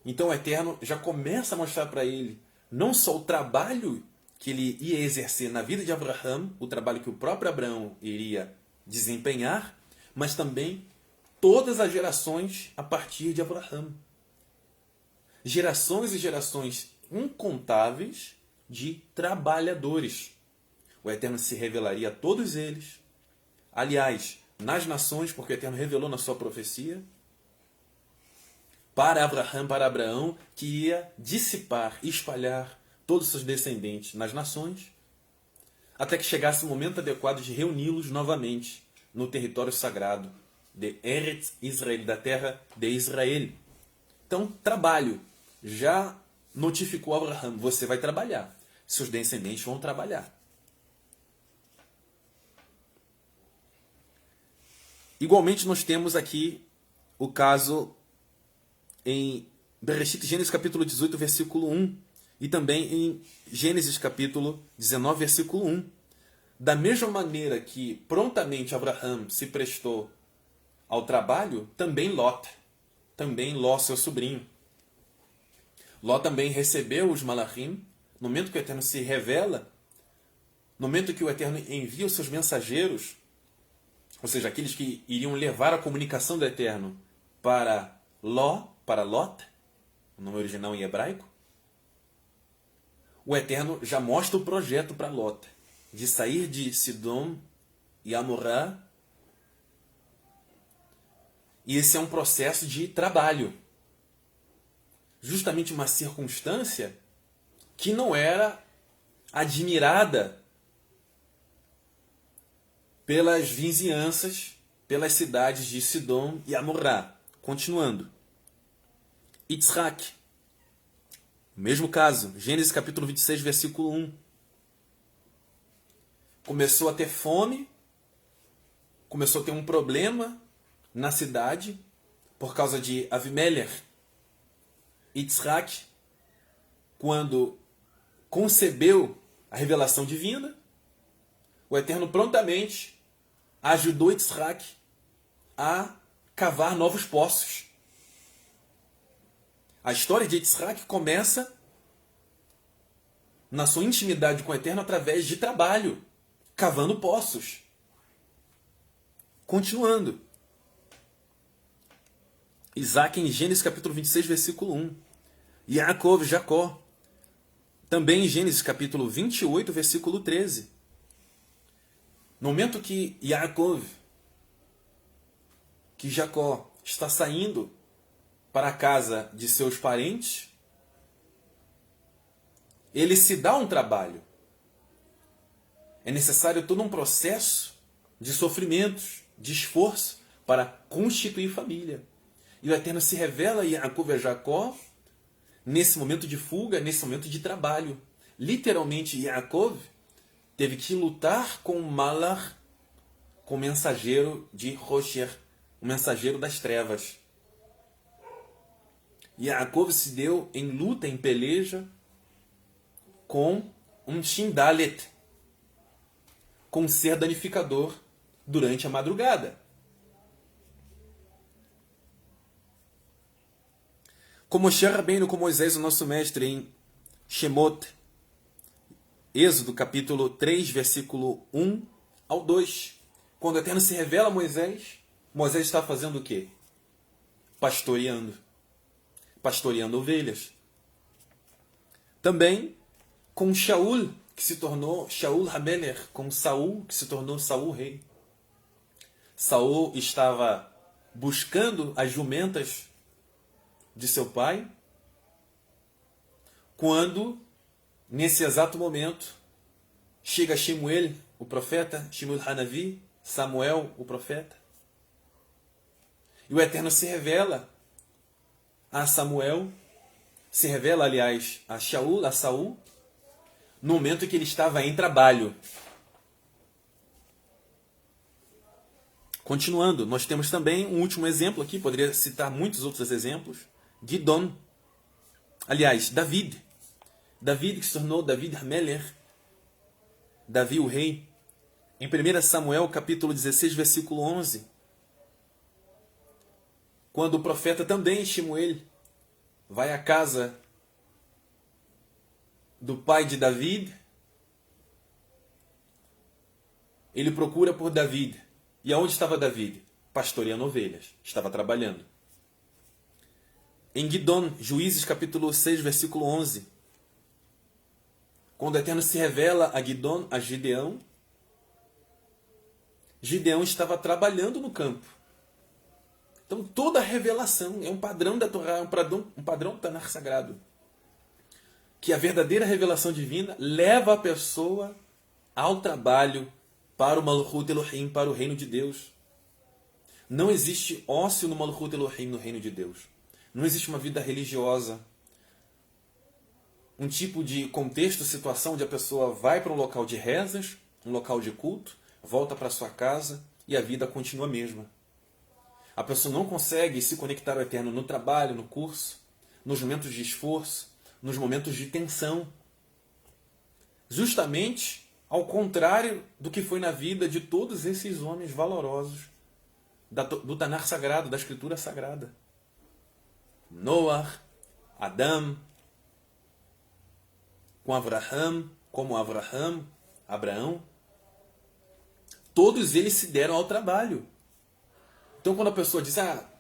Então o Eterno já começa a mostrar para ele não só o trabalho que ele ia exercer na vida de Avraham, o trabalho que o próprio Abraão iria desempenhar, mas também todas as gerações a partir de Avraham. Gerações e gerações incontáveis de trabalhadores. O Eterno se revelaria a todos eles. Aliás, nas nações, porque o Eterno revelou na sua profecia, para Avraham, para Abraão, que ia dissipar e espalhar todos os seus descendentes nas nações, até que chegasse o momento adequado de reuni-los novamente no território sagrado de Eretz Israel, da terra de Israel. Então, trabalho. Já notificou Avraham: você vai trabalhar, seus descendentes vão trabalhar. Igualmente, nós temos aqui o caso em Bereshit, Gênesis capítulo 18, versículo 1, e também em Gênesis capítulo 19, versículo 1. Da mesma maneira que prontamente Abraham se prestou ao trabalho, também Ló, seu sobrinho. Ló também recebeu os malachim, no momento que o Eterno se revela, no momento que o Eterno envia os seus mensageiros, ou seja, aqueles que iriam levar a comunicação do Eterno para Lot, o nome original em hebraico, o Eterno já mostra o projeto para Lot, de sair de Sidom e Amorá. E esse é um processo de trabalho. Justamente uma circunstância que não era admirada pelas vizinhanças, pelas cidades de Sidom e Amorá. Continuando. Yitzhak. Mesmo caso. Gênesis capítulo 26, versículo 1. Começou a ter fome. Começou a ter um problema na cidade por causa de Avimelech. Yitzhak, quando concebeu a revelação divina, o Eterno prontamente ajudou Yitzhak a cavar novos poços. A história de Yitzhak começa na sua intimidade com o Eterno através de trabalho, cavando poços. Continuando. Isaac em Gênesis capítulo 26, versículo 1. Yaakov, Jacó. Também em Gênesis capítulo 28, versículo 13. No momento que Yaakov, que Jacó está saindo para a casa de seus parentes, ele se dá um trabalho. É necessário todo um processo de sofrimentos, de esforço para constituir família. E o Eterno se revela a Yaakov e a Jacó nesse momento de fuga, nesse momento de trabalho. Literalmente, Yaakov teve que lutar com o Malach, com o mensageiro de Rosher, o mensageiro das trevas. Yaakov se deu em luta, em peleja, com um Shindalet, com um ser danificador durante a madrugada. Com Moshe Rabbeinu, com Moisés, o nosso mestre, em Shemot, Êxodo capítulo 3, versículo 1 ao 2. Quando o Eterno se revela a Moisés, Moisés está fazendo o quê? Pastoreando ovelhas. Também com Shaul, que se tornou Shaul Hamelech, com Saul, que se tornou Saul rei. Saul estava buscando as jumentas de seu pai, quando, nesse exato momento, chega Shemuel, o profeta, Shemuel Hanavi, Samuel, o profeta, e o Eterno se revela a Samuel, se revela, aliás, a Shaul, a Saul, no momento em que ele estava em trabalho. Continuando, nós temos também um último exemplo aqui, poderia citar muitos outros exemplos. Gidon, aliás, David, que se tornou David Hamelech, Davi o rei, em 1 Samuel capítulo 16, versículo 11, quando o profeta também, Shemuel, vai à casa do pai de David, ele procura por David. E aonde estava David? Pastoreando ovelhas, estava trabalhando. Em Gidon, Juízes capítulo 6, versículo 11, quando o Eterno se revela a Gidon, a Gideão, Gideão estava trabalhando no campo. Então toda a revelação é um padrão da Torá, um padrão do Tanar sagrado. Que a verdadeira revelação divina leva a pessoa ao trabalho para o Malchut Elohim, para o reino de Deus. Não existe ócio no Malchut Elohim, no reino de Deus. Não existe uma vida religiosa, um tipo de contexto, situação onde a pessoa vai para um local de rezas, um local de culto, volta para sua casa e a vida continua a mesma. A pessoa não consegue se conectar ao eterno no trabalho, no curso, nos momentos de esforço, nos momentos de tensão. Justamente ao contrário do que foi na vida de todos esses homens valorosos do Tanar sagrado, da escritura sagrada. Noah, Adão, com Abraão, todos eles se deram ao trabalho. Então quando a pessoa diz,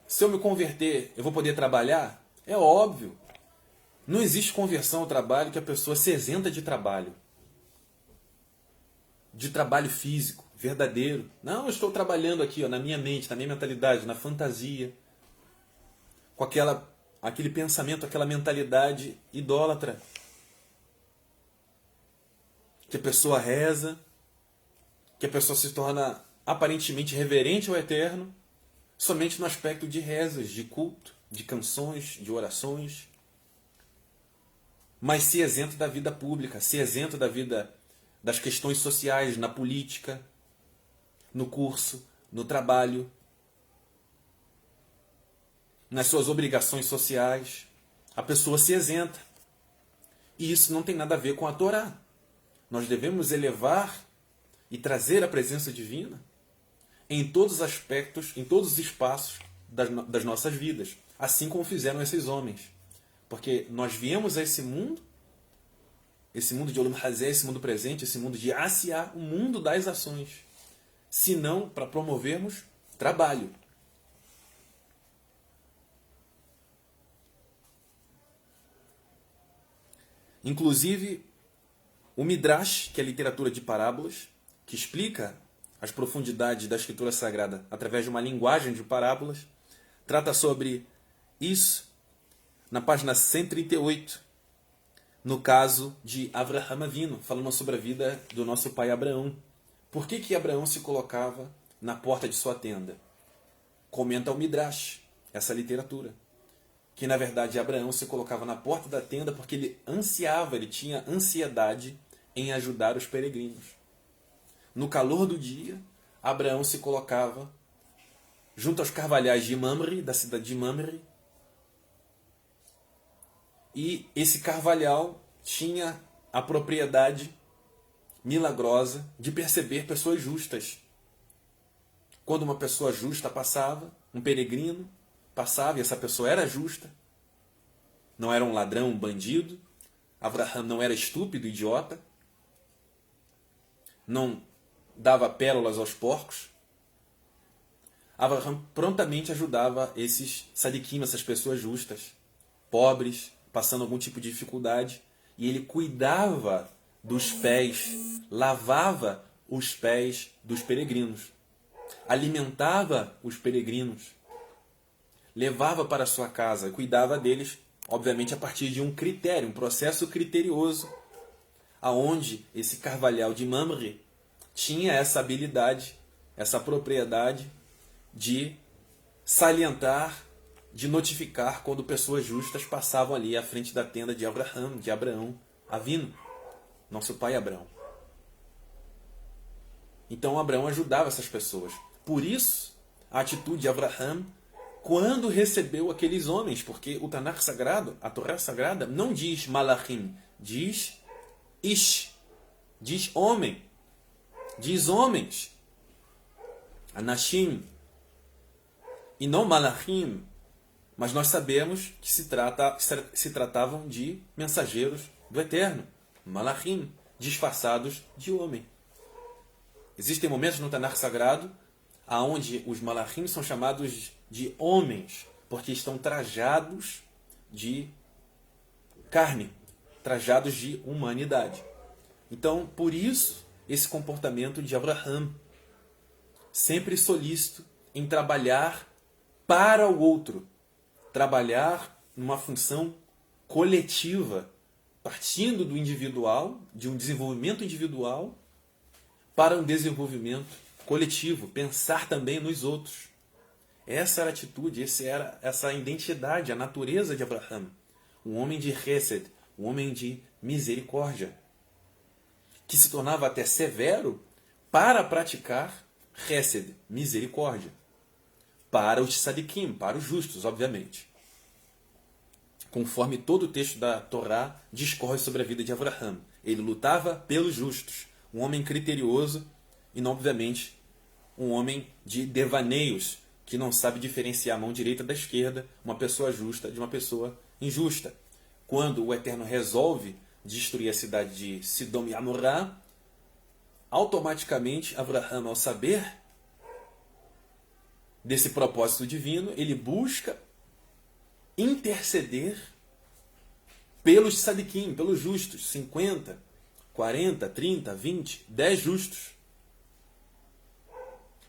se eu me converter, eu vou poder trabalhar, é óbvio. Não existe conversão ao trabalho que a pessoa se isenta de trabalho físico, verdadeiro. Não, eu estou trabalhando aqui, na minha mente, na minha mentalidade, na fantasia, com aquele pensamento, aquela mentalidade idólatra. Que a pessoa reza, que a pessoa se torna aparentemente reverente ao eterno, somente no aspecto de rezas, de culto, de canções, de orações, mas se isenta da vida pública, se isenta da vida das questões sociais, na política, no curso, no trabalho, nas suas obrigações sociais. A pessoa se isenta. E isso não tem nada a ver com a Torá. Nós devemos elevar e trazer a presença divina em todos os aspectos, em todos os espaços das nossas vidas, assim como fizeram esses homens. Porque nós viemos a esse mundo de Olam Hazé, esse mundo presente, esse mundo de Asiá, o mundo das ações, se não para promovermos trabalho. Inclusive, o Midrash, que é a literatura de parábolas, que explica as profundidades da escritura sagrada através de uma linguagem de parábolas, trata sobre isso na página 138, no caso de Avraham Avinu, falando sobre a vida do nosso pai Abraão. Por que Abraão se colocava na porta de sua tenda? Comenta o Midrash, essa literatura, que na verdade Abraão se colocava na porta da tenda porque ele tinha ansiedade em ajudar os peregrinos. No calor do dia, Abraão se colocava junto aos carvalhais de Mamre, da cidade de Mamre, e esse carvalhal tinha a propriedade milagrosa de perceber pessoas justas. Quando uma pessoa justa passava, um peregrino passava e essa pessoa era justa, não era um ladrão, um bandido, Abraham não era estúpido, idiota, não dava pérolas aos porcos, Abraham prontamente ajudava esses sadiquim, essas pessoas justas, pobres, passando algum tipo de dificuldade, e ele cuidava dos pés, lavava os pés dos peregrinos, alimentava os peregrinos, levava para sua casa, cuidava deles, obviamente a partir de um critério, um processo criterioso, aonde esse carvalhal de Mamre tinha essa habilidade, essa propriedade de salientar, de notificar quando pessoas justas passavam ali à frente da tenda de Abraão, Avinu, nosso pai Abraão. Então Abraão ajudava essas pessoas. Por isso, a atitude de Abraham, quando recebeu aqueles homens, porque o Tanakh sagrado, a Torá sagrada, não diz malachim, diz ish, diz homem, diz homens, anashim, e não malachim. Mas nós sabemos que se tratavam de mensageiros do Eterno, malachim, disfarçados de homem. Existem momentos no Tanakh sagrado onde os malachim são chamados de homens, porque estão trajados de carne, trajados de humanidade. Então, por isso, esse comportamento de Abraham, sempre solícito em trabalhar para o outro, trabalhar numa função coletiva, partindo do individual, de um desenvolvimento individual, para um desenvolvimento coletivo, pensar também nos outros. Essa era a atitude, essa identidade, a natureza de Abraham. Um homem de Hesed, um homem de misericórdia, que se tornava até severo para praticar Hesed, misericórdia. para os tzadikim, para os justos, obviamente. Conforme todo o texto da Torá discorre sobre a vida de Avraham. Ele lutava pelos justos, um homem criterioso e, não, obviamente, um homem de devaneios, que não sabe diferenciar a mão direita da esquerda, uma pessoa justa de uma pessoa injusta. Quando o Eterno resolve destruir a cidade de Sidom e Amorá, automaticamente Avraham, ao saber desse propósito divino, ele busca interceder pelos tzadikim, pelos justos, 50, 40, 30, 20, 10 justos.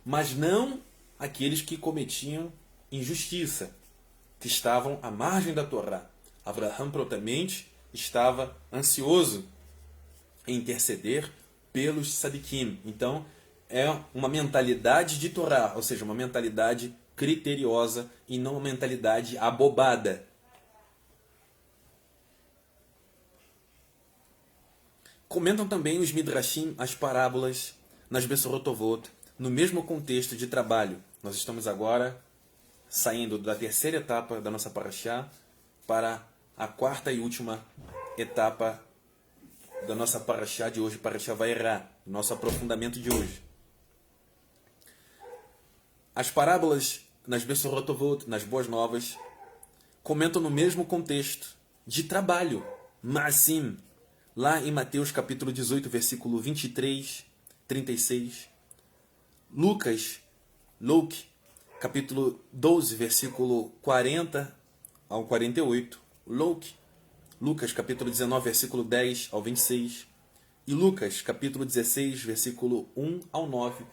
Mas não aqueles que cometiam injustiça, que estavam à margem da Torá. Avraham prontamente estava ansioso em interceder pelos tzadikim. Então, é uma mentalidade de Torá, ou seja, uma mentalidade criteriosa e não uma mentalidade abobada. Comentam também os Midrashim, as parábolas, nas Besorotovot, no mesmo contexto de trabalho. Nós estamos agora saindo da terceira etapa da nossa Parashá para a quarta e última etapa da nossa Parashá de hoje, Parashá Vairá, nosso aprofundamento de hoje. As parábolas nas Besorotovot, nas Boas Novas, comentam no mesmo contexto de trabalho, Ma'asim, lá em Mateus capítulo 18, versículo 23, 36. Lucas, Luke, capítulo 12, versículo 40 ao 48. Lucas, capítulo 19, versículo 10 ao 26. E Lucas, capítulo 16, versículo 1 ao 9.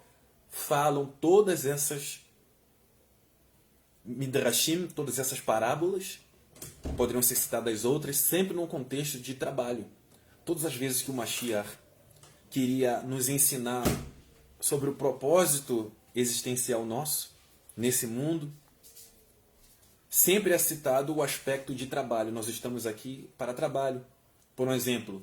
Falam todas essas midrashim, todas essas parábolas, poderiam ser citadas outras, sempre num contexto de trabalho. Todas as vezes que o Mashiach queria nos ensinar sobre o propósito existencial nosso, nesse mundo, sempre é citado o aspecto de trabalho. Nós estamos aqui para trabalho. Por um exemplo,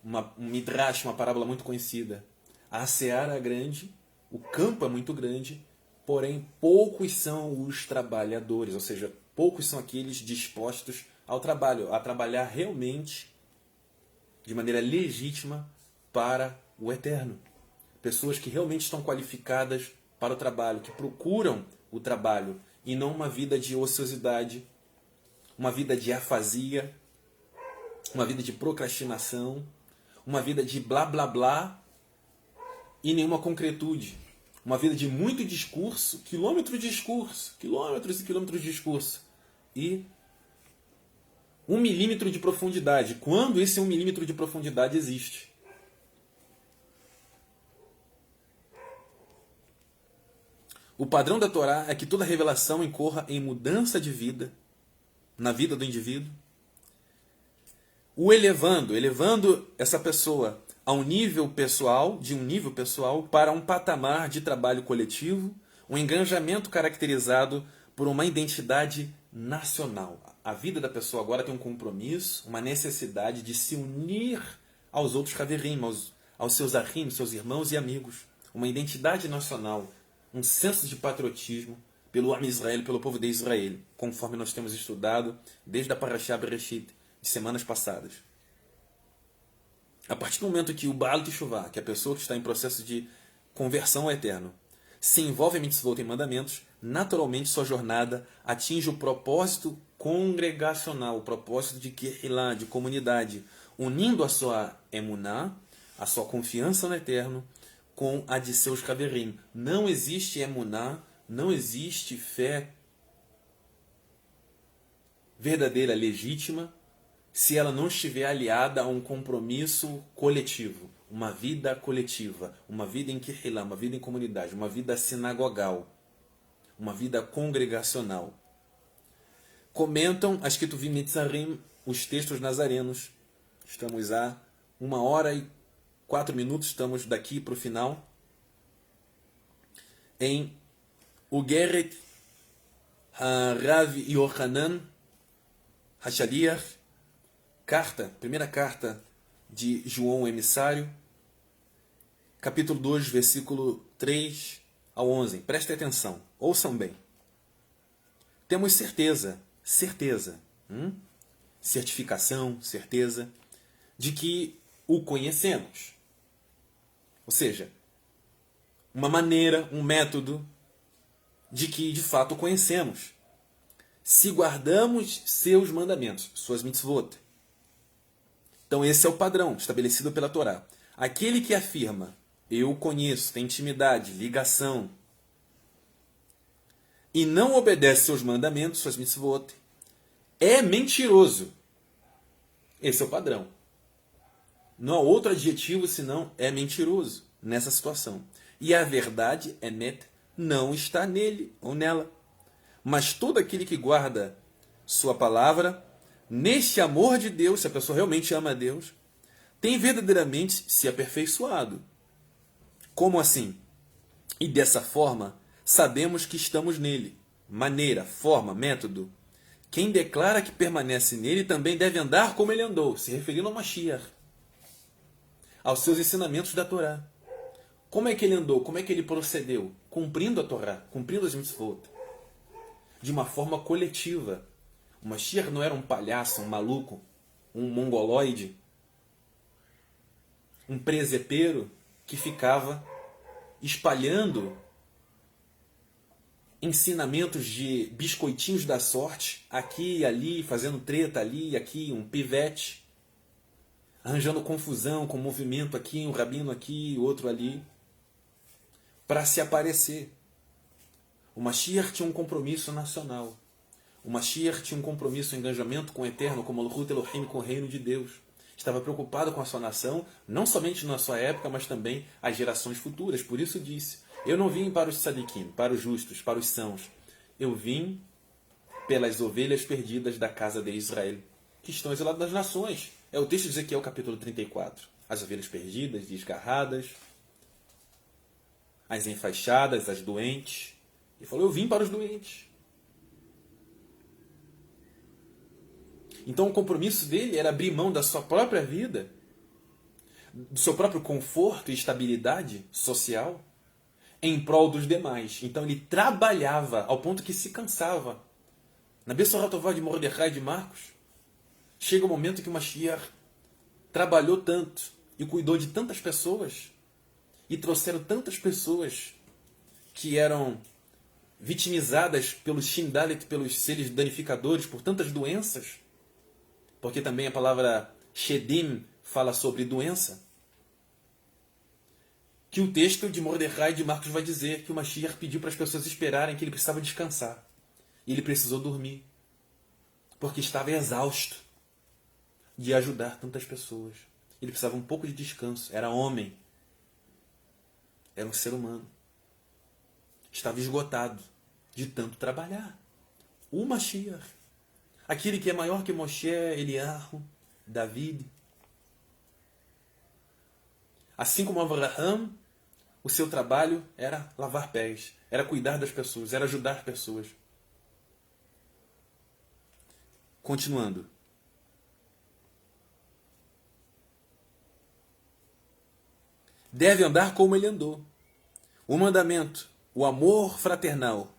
um midrash, uma parábola muito conhecida. A seara é grande, o campo é muito grande, porém poucos são os trabalhadores, ou seja, poucos são aqueles dispostos ao trabalho, a trabalhar realmente de maneira legítima para o Eterno. Pessoas que realmente estão qualificadas para o trabalho, que procuram o trabalho e não uma vida de ociosidade, uma vida de afasia, uma vida de procrastinação, uma vida de blá blá blá e nenhuma concretude. Uma vida de muito discurso, quilômetros e quilômetros de discurso. E 1 milímetro de profundidade. Quando esse 1 milímetro de profundidade existe? O padrão da Torá é que toda revelação incorra em mudança de vida, na vida do indivíduo, o elevando essa pessoa a um nível pessoal, de um nível pessoal, para um patamar de trabalho coletivo, um engajamento caracterizado por uma identidade nacional. A vida da pessoa agora tem um compromisso, uma necessidade de se unir aos outros Haverim, aos seus Ahim, seus irmãos e amigos. Uma identidade nacional, um senso de patriotismo pelo Am Israel, pelo povo de Israel, conforme nós temos estudado desde a Parashá Bereshit, de semanas passadas. A partir do momento que o Baal Teshuvah, que é a pessoa que está em processo de conversão ao Eterno, se envolve em mitzvot e mandamentos, naturalmente sua jornada atinge o propósito congregacional, o propósito de Kehilá, de comunidade, unindo a sua emuná, a sua confiança no Eterno, com a de seus Haverim. Não existe emuná, não existe fé verdadeira, legítima, se ela não estiver aliada a um compromisso coletivo, uma vida coletiva, uma vida em Kehilá, uma vida em comunidade, uma vida sinagogal, uma vida congregacional. Comentam as Ketuvim Netzarim, os textos nazarenos. Estamos a 1h04, estamos daqui para o final. Em Ugeret Rav Yohanan Hashaliach, primeira carta de João, o emissário, capítulo 2, versículo 3 ao 11. Prestem atenção, ouçam bem. Temos certeza, certificação, certeza, de que o conhecemos. Ou seja, uma maneira, um método de que de fato o conhecemos. Se guardamos seus mandamentos, suas mitzvot. Então esse é o padrão estabelecido pela Torá. Aquele que afirma, eu o conheço, tem intimidade, ligação, e não obedece seus mandamentos, suas mitzvot, é mentiroso. Esse é o padrão. Não há outro adjetivo senão é mentiroso nessa situação. E a verdade, emet, não está nele ou nela. Mas todo aquele que guarda sua palavra, neste amor de Deus, se a pessoa realmente ama a Deus, tem verdadeiramente se aperfeiçoado. Como assim? E dessa forma, sabemos que estamos nele. Maneira, forma, método. Quem declara que permanece nele também deve andar como ele andou, se referindo ao Mashiach, aos seus ensinamentos da Torá. Como é que ele andou? Como é que ele procedeu? Cumprindo a Torá, cumprindo as mitzvot. De uma forma coletiva. O Mashiach não era um palhaço, um maluco, um mongoloide, um presepeiro que ficava espalhando ensinamentos de biscoitinhos da sorte, aqui e ali, fazendo treta ali e aqui, um pivete, arranjando confusão com um movimento aqui, um rabino aqui, outro ali, para se aparecer. O Mashiach tinha um compromisso nacional. O Mashiach tinha um compromisso, um engajamento com o Eterno, com o Malchut Elohim, com o reino de Deus. Estava preocupado com a sua nação, não somente na sua época, mas também as gerações futuras. Por isso disse, eu não vim para os tzadikim, para os justos, para os sãos. Eu vim pelas ovelhas perdidas da casa de Israel, que estão exiladas das nações. É o texto de Ezequiel, capítulo 34. As ovelhas perdidas, desgarradas, as enfaixadas, as doentes. Ele falou, eu vim para os doentes. Então o compromisso dele era abrir mão da sua própria vida, do seu próprio conforto e estabilidade social, em prol dos demais. Então ele trabalhava ao ponto que se cansava. Na Bessorá Tová de Mordecai de Marcos, chega o momento que o Mashiach trabalhou tanto e cuidou de tantas pessoas, e trouxeram tantas pessoas que eram vitimizadas pelos Shindalet, pelos seres danificadores, por tantas doenças, porque também a palavra Shedim fala sobre doença, que o texto de Mordecai de Marcos vai dizer que o Mashiach pediu para as pessoas esperarem, que ele precisava descansar. E ele precisou dormir, porque estava exausto de ajudar tantas pessoas. Ele precisava um pouco de descanso. Era homem. Era um ser humano. Estava esgotado de tanto trabalhar. O Mashiach. Aquele que é maior que Moshe, Eliyahu, David. Assim como Avraham, o seu trabalho era lavar pés, era cuidar das pessoas, era ajudar pessoas. Continuando. Deve andar como ele andou. O mandamento, o amor fraternal.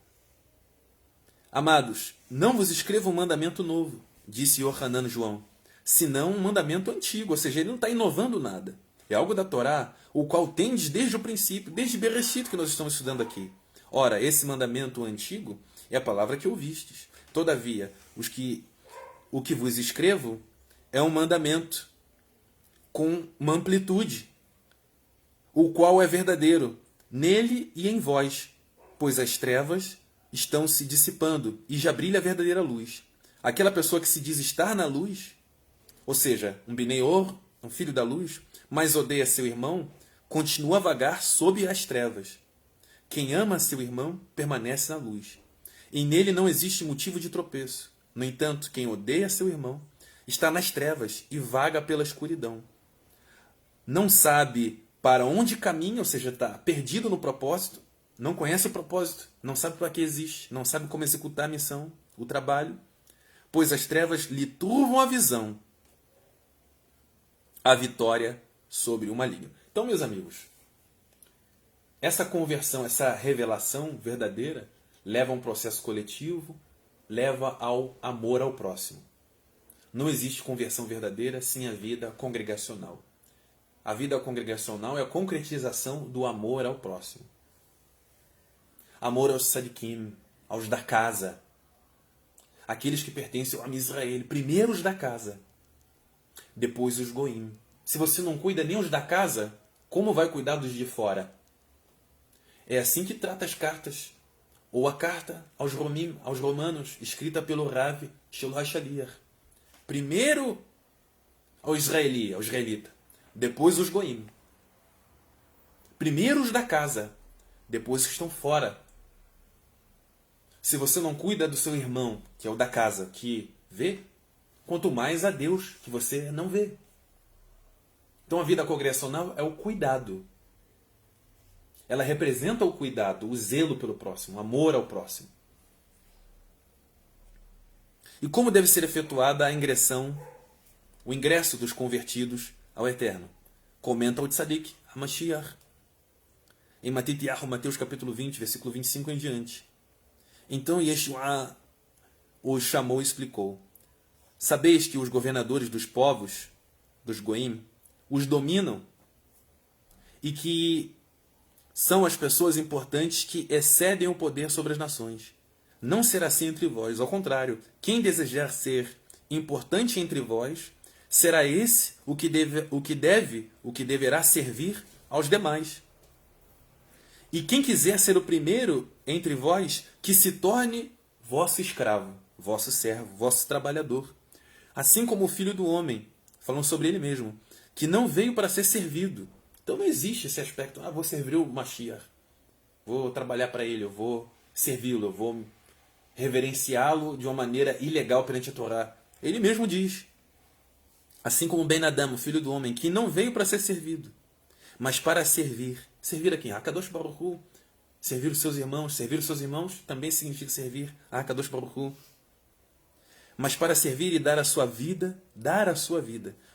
Amados, não vos escrevo um mandamento novo, disse Yohanan João, senão um mandamento antigo, ou seja, ele não está inovando nada. É algo da Torá, o qual tendes desde o princípio, desde Bereshit que nós estamos estudando aqui. Ora, esse mandamento antigo é a palavra que ouvistes. Todavia, o que vos escrevo é um mandamento com uma amplitude, o qual é verdadeiro, nele e em vós, pois as trevas estão se dissipando e já brilha a verdadeira luz. Aquela pessoa que se diz estar na luz, ou seja, um Binei-Or, um filho da luz, mas odeia seu irmão, continua a vagar sob as trevas. Quem ama seu irmão permanece na luz, e nele não existe motivo de tropeço. No entanto, quem odeia seu irmão está nas trevas e vaga pela escuridão. Não sabe para onde caminha, ou seja, está perdido no propósito, não conhece o propósito, não sabe para que existe, não sabe como executar a missão, o trabalho, pois as trevas lhe turvam a visão, a vitória sobre o maligno. Então, meus amigos, Essa conversão, essa revelação verdadeira, leva a um processo coletivo, leva ao amor ao próximo. Não existe conversão verdadeira sem a vida congregacional. A vida congregacional é a concretização do amor ao próximo. Amor aos tzadikim, aos da casa. Aqueles que pertencem ao Am Israel, primeiro os da casa, depois os goim. Se você não cuida nem os da casa, como vai cuidar dos de fora? É assim que trata as cartas. Ou a carta aos romanos, escrita pelo Rav Shelo HaShaliach. Primeiro ao israelita, depois os goim. Primeiro os da casa, depois os que estão fora. Se você não cuida do seu irmão, que é o da casa, que vê, quanto mais a Deus, que você não vê. Então a vida congregacional é o cuidado. Ela representa o cuidado, o zelo pelo próximo, o amor ao próximo. E como deve ser efetuada a ingressão, o ingresso dos convertidos ao Eterno? Comenta o Tzadik, a Mashiach. Em Mateus capítulo 20, versículo 25 em diante. Então Yeshua os chamou e explicou: sabeis que os governadores dos povos, dos goim, os dominam e que são as pessoas importantes que excedem o poder sobre as nações. Não será assim entre vós. Ao contrário, quem desejar ser importante entre vós, será esse o que deverá servir aos demais. E quem quiser ser o primeiro entre vós, que se torne vosso escravo, vosso servo, vosso trabalhador. Assim como o Filho do Homem, falando sobre ele mesmo, que não veio para ser servido. Então não existe esse aspecto, vou servir o Mashiach, vou trabalhar para ele, eu vou servi-lo, eu vou reverenciá-lo de uma maneira ilegal perante a Torá. Ele mesmo diz, assim como Ben Adam, o Filho do Homem, que não veio para ser servido, mas para servir. Servir a quem? A Kadosh Baruch Hu. Servir os seus irmãos. Servir os seus irmãos também significa servir a Kadosh Baruch Hu. Mas para servir e dar a sua vida,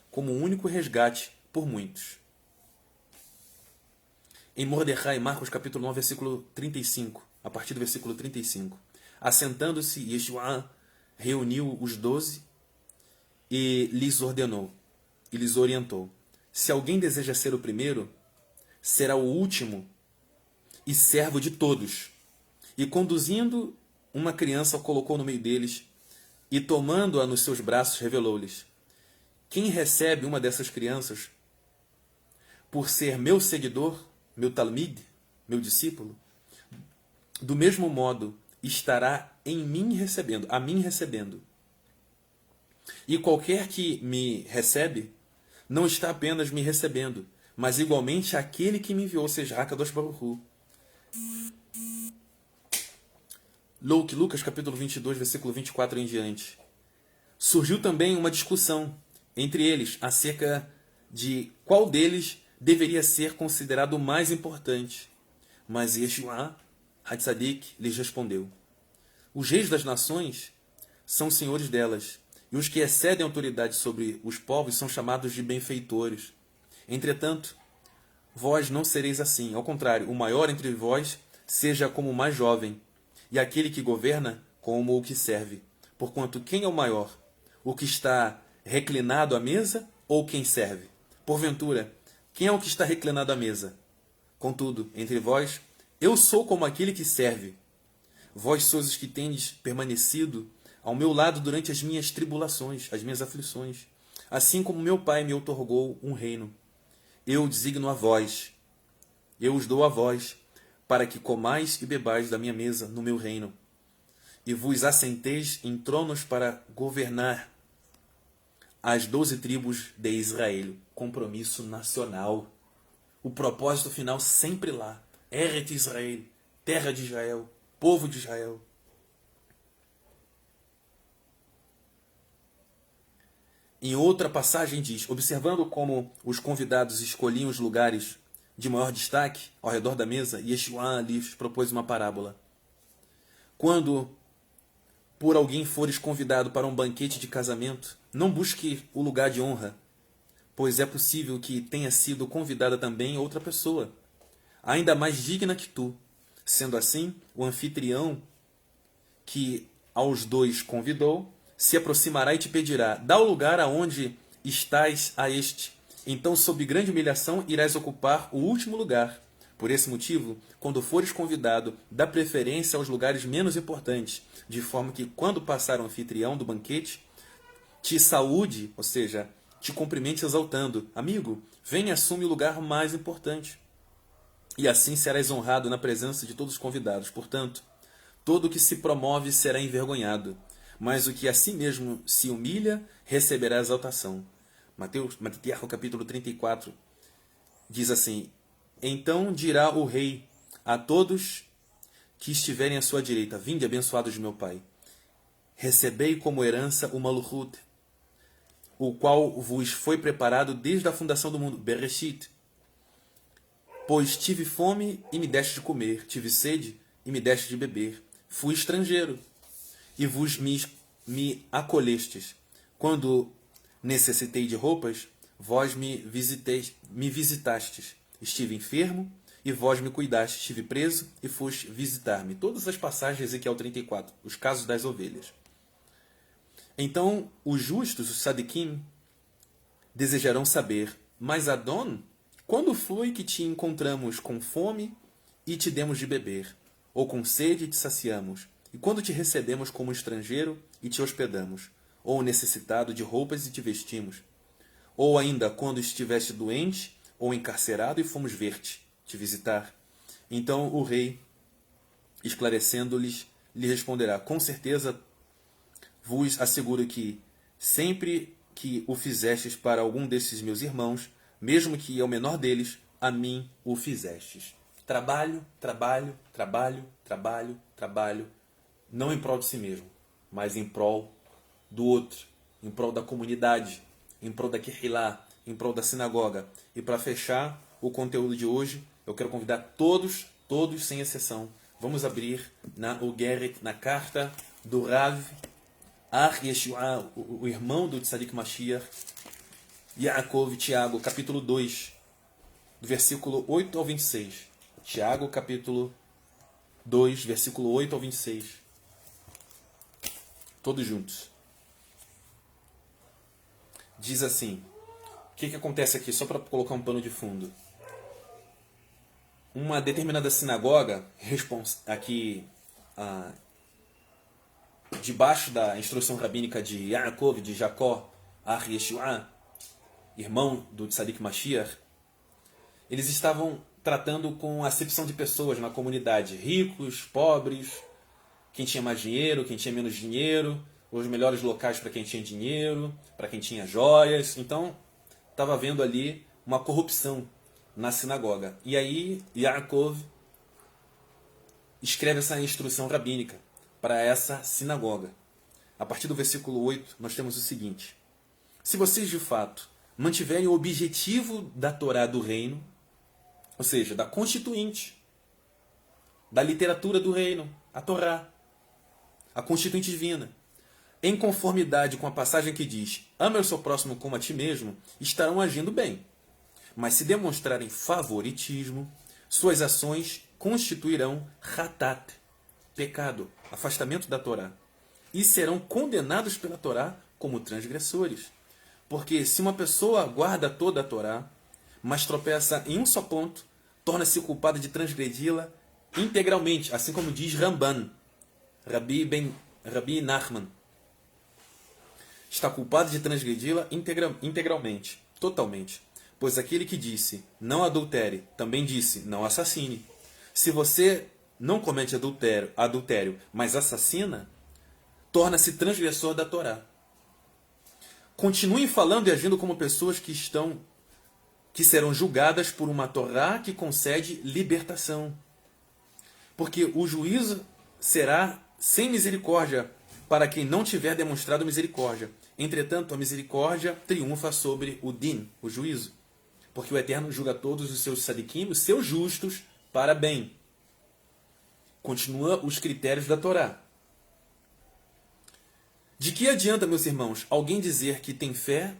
como um único resgate por muitos. Em Mordecai, Marcos capítulo 9, versículo 35, a partir do versículo 35. Assentando-se, Yeshua reuniu os 12 e lhes ordenou, e lhes orientou. Se alguém deseja ser o primeiro, será o último e servo de todos. E conduzindo uma criança, a colocou no meio deles, e tomando-a nos seus braços, revelou-lhes: quem recebe uma dessas crianças, por ser meu seguidor, meu talmid, meu discípulo, do mesmo modo estará a mim recebendo. E qualquer que me recebe, não está apenas me recebendo, mas igualmente aquele que me enviou, seja Hakadosh Baruch Hu. Lucas capítulo 22, versículo 24 em diante. Surgiu também uma discussão entre eles acerca de qual deles deveria ser considerado o mais importante. Mas Yeshua HaTzadik lhes respondeu: os reis das nações são senhores delas, e os que excedem autoridade sobre os povos são chamados de benfeitores. Entretanto, vós não sereis assim. Ao contrário, o maior entre vós seja como o mais jovem, e aquele que governa como o que serve. Porquanto quem é o maior? O que está reclinado à mesa ou quem serve? Porventura, quem é o que está reclinado à mesa? Contudo, entre vós, eu sou como aquele que serve. Vós sois os que tendes permanecido ao meu lado durante as minhas tribulações, as minhas aflições. Assim como meu Pai me outorgou um reino, eu designo a vós, eu os dou a vós, para que comais e bebais da minha mesa no meu reino, e vos assenteis em tronos para governar as 12 tribos de Israel. Compromisso nacional. O propósito final sempre lá. Eret Israel, terra de Israel, povo de Israel. Em outra passagem diz: observando como os convidados escolhiam os lugares de maior destaque ao redor da mesa, Yeshua lhes propôs uma parábola. Quando por alguém fores convidado para um banquete de casamento, não busque o lugar de honra, pois é possível que tenha sido convidada também outra pessoa. ainda mais digna que tu. Sendo assim, o anfitrião que aos dois convidou se aproximará e te pedirá: dá o lugar aonde estás a este. Então, sob grande humilhação, irás ocupar o último lugar. Por esse motivo, quando fores convidado, dá preferência aos lugares menos importantes, de forma que, quando passar o anfitrião do banquete, te saúde, ou seja, te cumprimente exaltando: amigo, venha e assume o lugar mais importante. E assim serás honrado na presença de todos os convidados. Portanto, todo o que se promove será envergonhado, mas o que a si mesmo se humilha receberá exaltação. Mateus capítulo 34 diz assim: então dirá o rei a todos que estiverem à sua direita: vinde, abençoados de meu Pai, recebei como herança o Maluhut, o qual vos foi preparado desde a fundação do mundo, Bereshit. Pois tive fome e me deste de comer, tive sede e me deste de beber, fui estrangeiro e vos me acolhestes. Quando necessitei de roupas, vós me visitastes. Estive enfermo e vós me cuidastes. Estive preso e foste visitar-me. Todas as passagens de Ezequiel 34, os casos das ovelhas. Então os justos, os sadiquim, desejarão saber: mas Adon, quando foi que te encontramos com fome e te demos de beber? Ou com sede e te saciamos? E quando te recebemos como estrangeiro e te hospedamos? Ou necessitado de roupas e te vestimos? Ou ainda quando estiveste doente ou encarcerado e fomos ver-te, te visitar? Então o rei, esclarecendo-lhes, lhe responderá: com certeza vos asseguro que, sempre que o fizestes para algum desses meus irmãos, mesmo que ao menor deles, a mim o fizestes. Trabalho, trabalho, trabalho, trabalho, trabalho, não em prol de si mesmo, mas em prol do outro, em prol da comunidade, em prol da Kehilá, em prol da sinagoga. E para fechar o conteúdo de hoje, eu quero convidar todos sem exceção, vamos abrir na Ugeret, na carta do Rav Ar Yeshua, o irmão do Tzadik Mashiach, Yaakov, Tiago, capítulo 2, do versículo 8 ao 26. Tiago, capítulo 2, versículo 8 ao 26. Todos juntos. Diz assim: o que acontece aqui, só para colocar um pano de fundo. Uma determinada sinagoga, aqui debaixo da instrução rabínica de Yaakov, de Jacó, Ar Yeshua, irmão do Tzadik Mashiach, eles estavam tratando com acepção de pessoas na comunidade: ricos, pobres, quem tinha mais dinheiro, quem tinha menos dinheiro, os melhores locais para quem tinha dinheiro, para quem tinha joias. Então, estava havendo ali uma corrupção na sinagoga. E aí, Yaakov escreve essa instrução rabínica para essa sinagoga. A partir do versículo 8, nós temos o seguinte: se vocês de fato mantiverem o objetivo da Torá do reino, ou seja, da constituinte, da literatura do reino, a Torá, a constituinte divina, em conformidade com a passagem que diz: ama o seu próximo como a ti mesmo, estarão agindo bem. Mas se demonstrarem favoritismo, suas ações constituirão hatat, pecado, afastamento da Torá, e serão condenados pela Torá como transgressores. Porque se uma pessoa guarda toda a Torá, mas tropeça em um só ponto, torna-se culpada de transgredi-la integralmente, assim como diz Ramban, Rabi Nachman. Está culpado de transgredi-la integralmente, totalmente. Pois aquele que disse: não adultere, também disse: não assassine. Se você não comete adultério, mas assassina, torna-se transgressor da Torá. Continuem falando e agindo como pessoas que serão julgadas por uma Torá que concede libertação. Porque o juízo será sem misericórdia para quem não tiver demonstrado misericórdia. Entretanto, a misericórdia triunfa sobre o din, o juízo. Porque o Eterno julga todos os seus sadiquim, os seus justos, para bem. Continua os critérios da Torá. De que adianta, meus irmãos, alguém dizer que tem fé,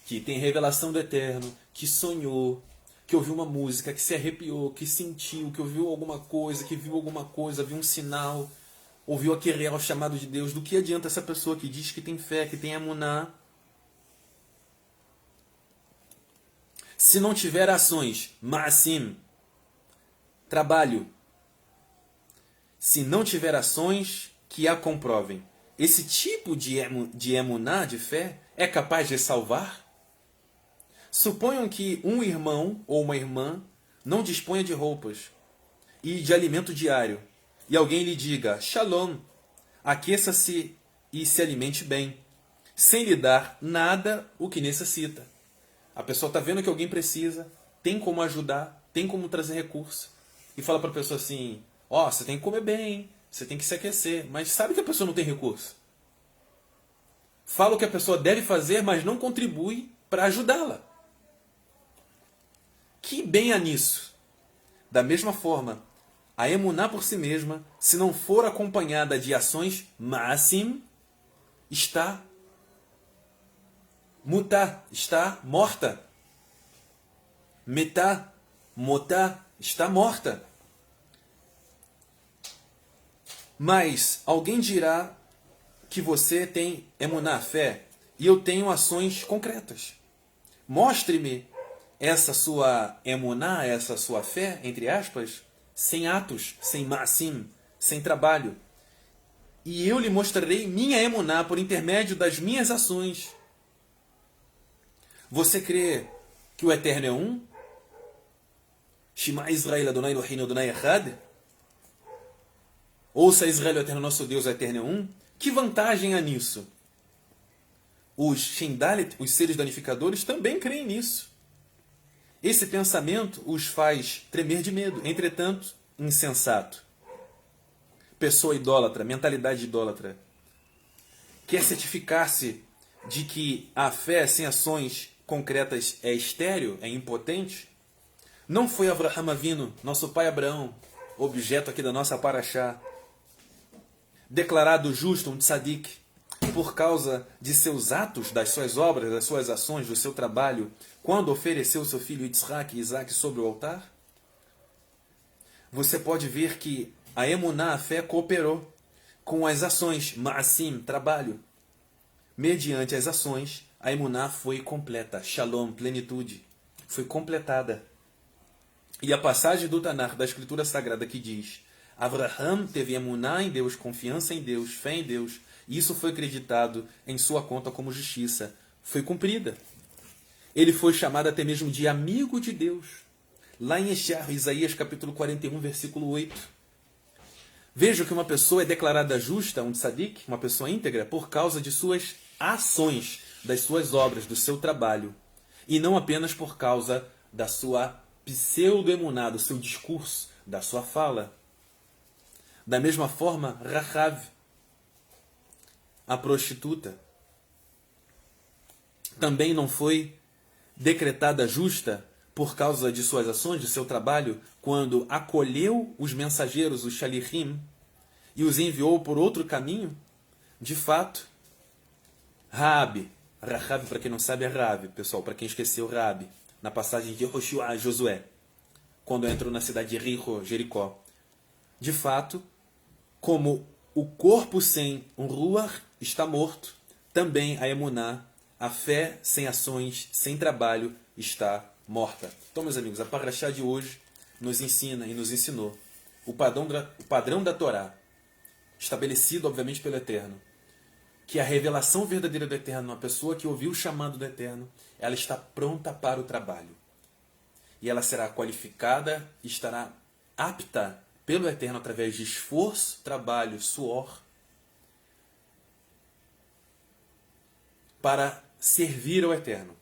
que tem revelação do Eterno, que sonhou, que ouviu uma música, que se arrepiou, que sentiu, que ouviu alguma coisa, que viu alguma coisa, viu um sinal, ouviu aquele real chamado de Deus. Do que adianta essa pessoa que diz que tem fé, que tem emuná, se não tiver ações, ma'asim, trabalho, se não tiver ações que a comprovem? Esse tipo de emuná, de fé, é capaz de salvar? Suponham que um irmão ou uma irmã não disponha de roupas e de alimento diário, e alguém lhe diga, Shalom, aqueça-se e se alimente bem, sem lhe dar nada o que necessita. A pessoa está vendo que alguém precisa, tem como ajudar, tem como trazer recurso, e fala para a pessoa assim, ó, você tem que comer bem, você tem que se aquecer, mas sabe que a pessoa não tem recurso. Fala o que a pessoa deve fazer, mas não contribui para ajudá-la. Que bem há nisso? Da mesma forma, a emuná por si mesma, se não for acompanhada de ações ma'asim, está mutá, está morta. Metá, motá, está morta. Mas alguém dirá que você tem emuná, fé, e eu tenho ações concretas. Mostre-me essa sua emuná, essa sua fé, entre aspas, sem atos, sem ma'asim, sem trabalho. E eu lhe mostrarei minha emuná por intermédio das minhas ações. Você crê que o Eterno é um? Shema Israel Adonai Eloheinu Adonai Echad? Ouça Israel, o Eterno nosso Deus, o Eterno é um? Que vantagem há nisso? Os Shendalit, os seres danificadores, também creem nisso. Esse pensamento os faz tremer de medo. Entretanto, insensato. Pessoa idólatra, mentalidade idólatra. Quer certificar-se de que a fé sem ações concretas é estéril, é impotente? Não foi Avraham Avinu, nosso pai Abraão, objeto aqui da nossa paraxá, declarado justo, um tzadik, por causa de seus atos, das suas obras, das suas ações, do seu trabalho, quando ofereceu seu filho Yitzhak e Isaac sobre o altar? Você pode ver que a emuná, a fé, cooperou com as ações, ma'asim, trabalho. Mediante as ações, a emuná foi completa, shalom, plenitude, foi completada. E a passagem do Tanar, da Escritura Sagrada, que diz, Avraham teve emuná em Deus, confiança em Deus, fé em Deus, e isso foi acreditado em sua conta como justiça, foi cumprida. Ele foi chamado até mesmo de amigo de Deus. Lá em Isaías capítulo 41, versículo 8. Veja que uma pessoa é declarada justa, um tzadik, uma pessoa íntegra, por causa de suas ações, das suas obras, do seu trabalho. E não apenas por causa da sua pseudo-emuná, do seu discurso, da sua fala. Da mesma forma, Rahav, a prostituta, também não foi decretada justa por causa de suas ações, de seu trabalho, quando acolheu os mensageiros, os shalichim, e os enviou por outro caminho? De fato, Raabe, Rahab, para quem não sabe, é Raabe, pessoal, para quem esqueceu, Raabe, na passagem de Yehoshua a Josué, quando entrou na cidade de Jericó. De fato, como o corpo sem um ruach está morto, também a emuná, a fé sem ações, sem trabalho, está morta. Então, meus amigos, a paraxá de hoje nos ensina e nos ensinou o padrão da Torá, estabelecido, obviamente, pelo Eterno, que a revelação verdadeira do Eterno, a pessoa que ouviu o chamado do Eterno, ela está pronta para o trabalho. E ela será qualificada, estará apta pelo Eterno através de esforço, trabalho, suor, para servir ao Eterno.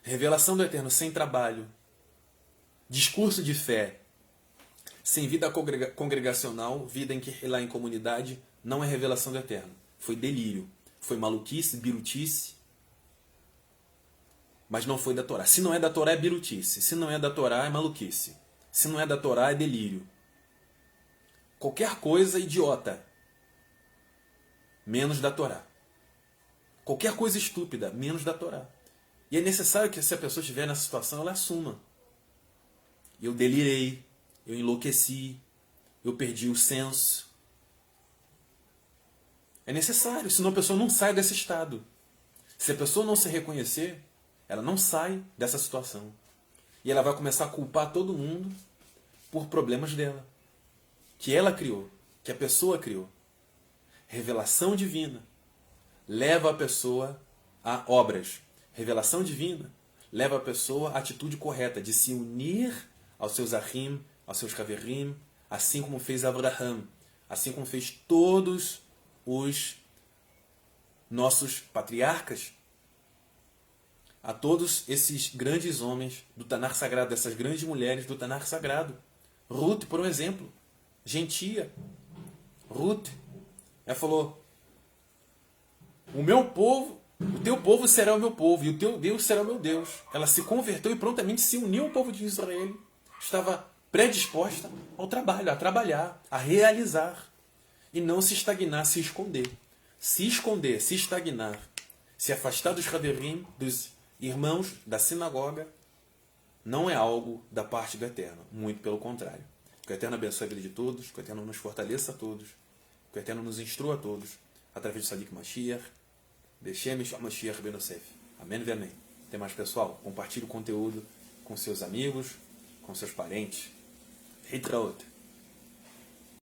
Revelação do Eterno sem trabalho, discurso de fé, sem vida congregacional, vida em comunidade, não é revelação do Eterno. Foi delírio, foi maluquice, birutice, mas não foi da Torá. Se não é da Torá, é birutice. Se não é da Torá, é maluquice. Se não é da Torá, é delírio. Qualquer coisa idiota, menos da Torá. Qualquer coisa estúpida, menos da Torá. E é necessário que se a pessoa estiver nessa situação, ela assuma. Eu delirei, eu enlouqueci, eu perdi o senso. É necessário, senão a pessoa não sai desse estado. Se a pessoa não se reconhecer, ela não sai dessa situação. E ela vai começar a culpar todo mundo por problemas dela. Que ela criou, que a pessoa criou. Revelação divina leva a pessoa a obras. Revelação divina leva a pessoa à atitude correta de se unir aos seus ahim, aos seus kaverim, assim como fez Abraham, assim como fez todos os nossos patriarcas, a todos esses grandes homens do Tanar Sagrado, dessas grandes mulheres do Tanar Sagrado. Ruth, por um exemplo, gentia. Ruth, ela falou: o meu povo, o teu povo será o meu povo, e o teu Deus será o meu Deus. Ela se converteu e prontamente se uniu ao povo de Israel. Estava predisposta ao trabalho, a trabalhar, a realizar. E não se estagnar, se esconder. Se esconder, se estagnar, se afastar dos Haverim, dos irmãos da sinagoga, não é algo da parte do Eterno. Muito pelo contrário. Que o Eterno abençoe a vida de todos, que o Eterno nos fortaleça a todos, que o Eterno nos instrua a todos, através de Sadik Mashiach, Beshem Yeshua Mashiach Ben Yosef. Amém e amém. Até mais, pessoal. Compartilhe o conteúdo com seus amigos, com seus parentes. Hitraot.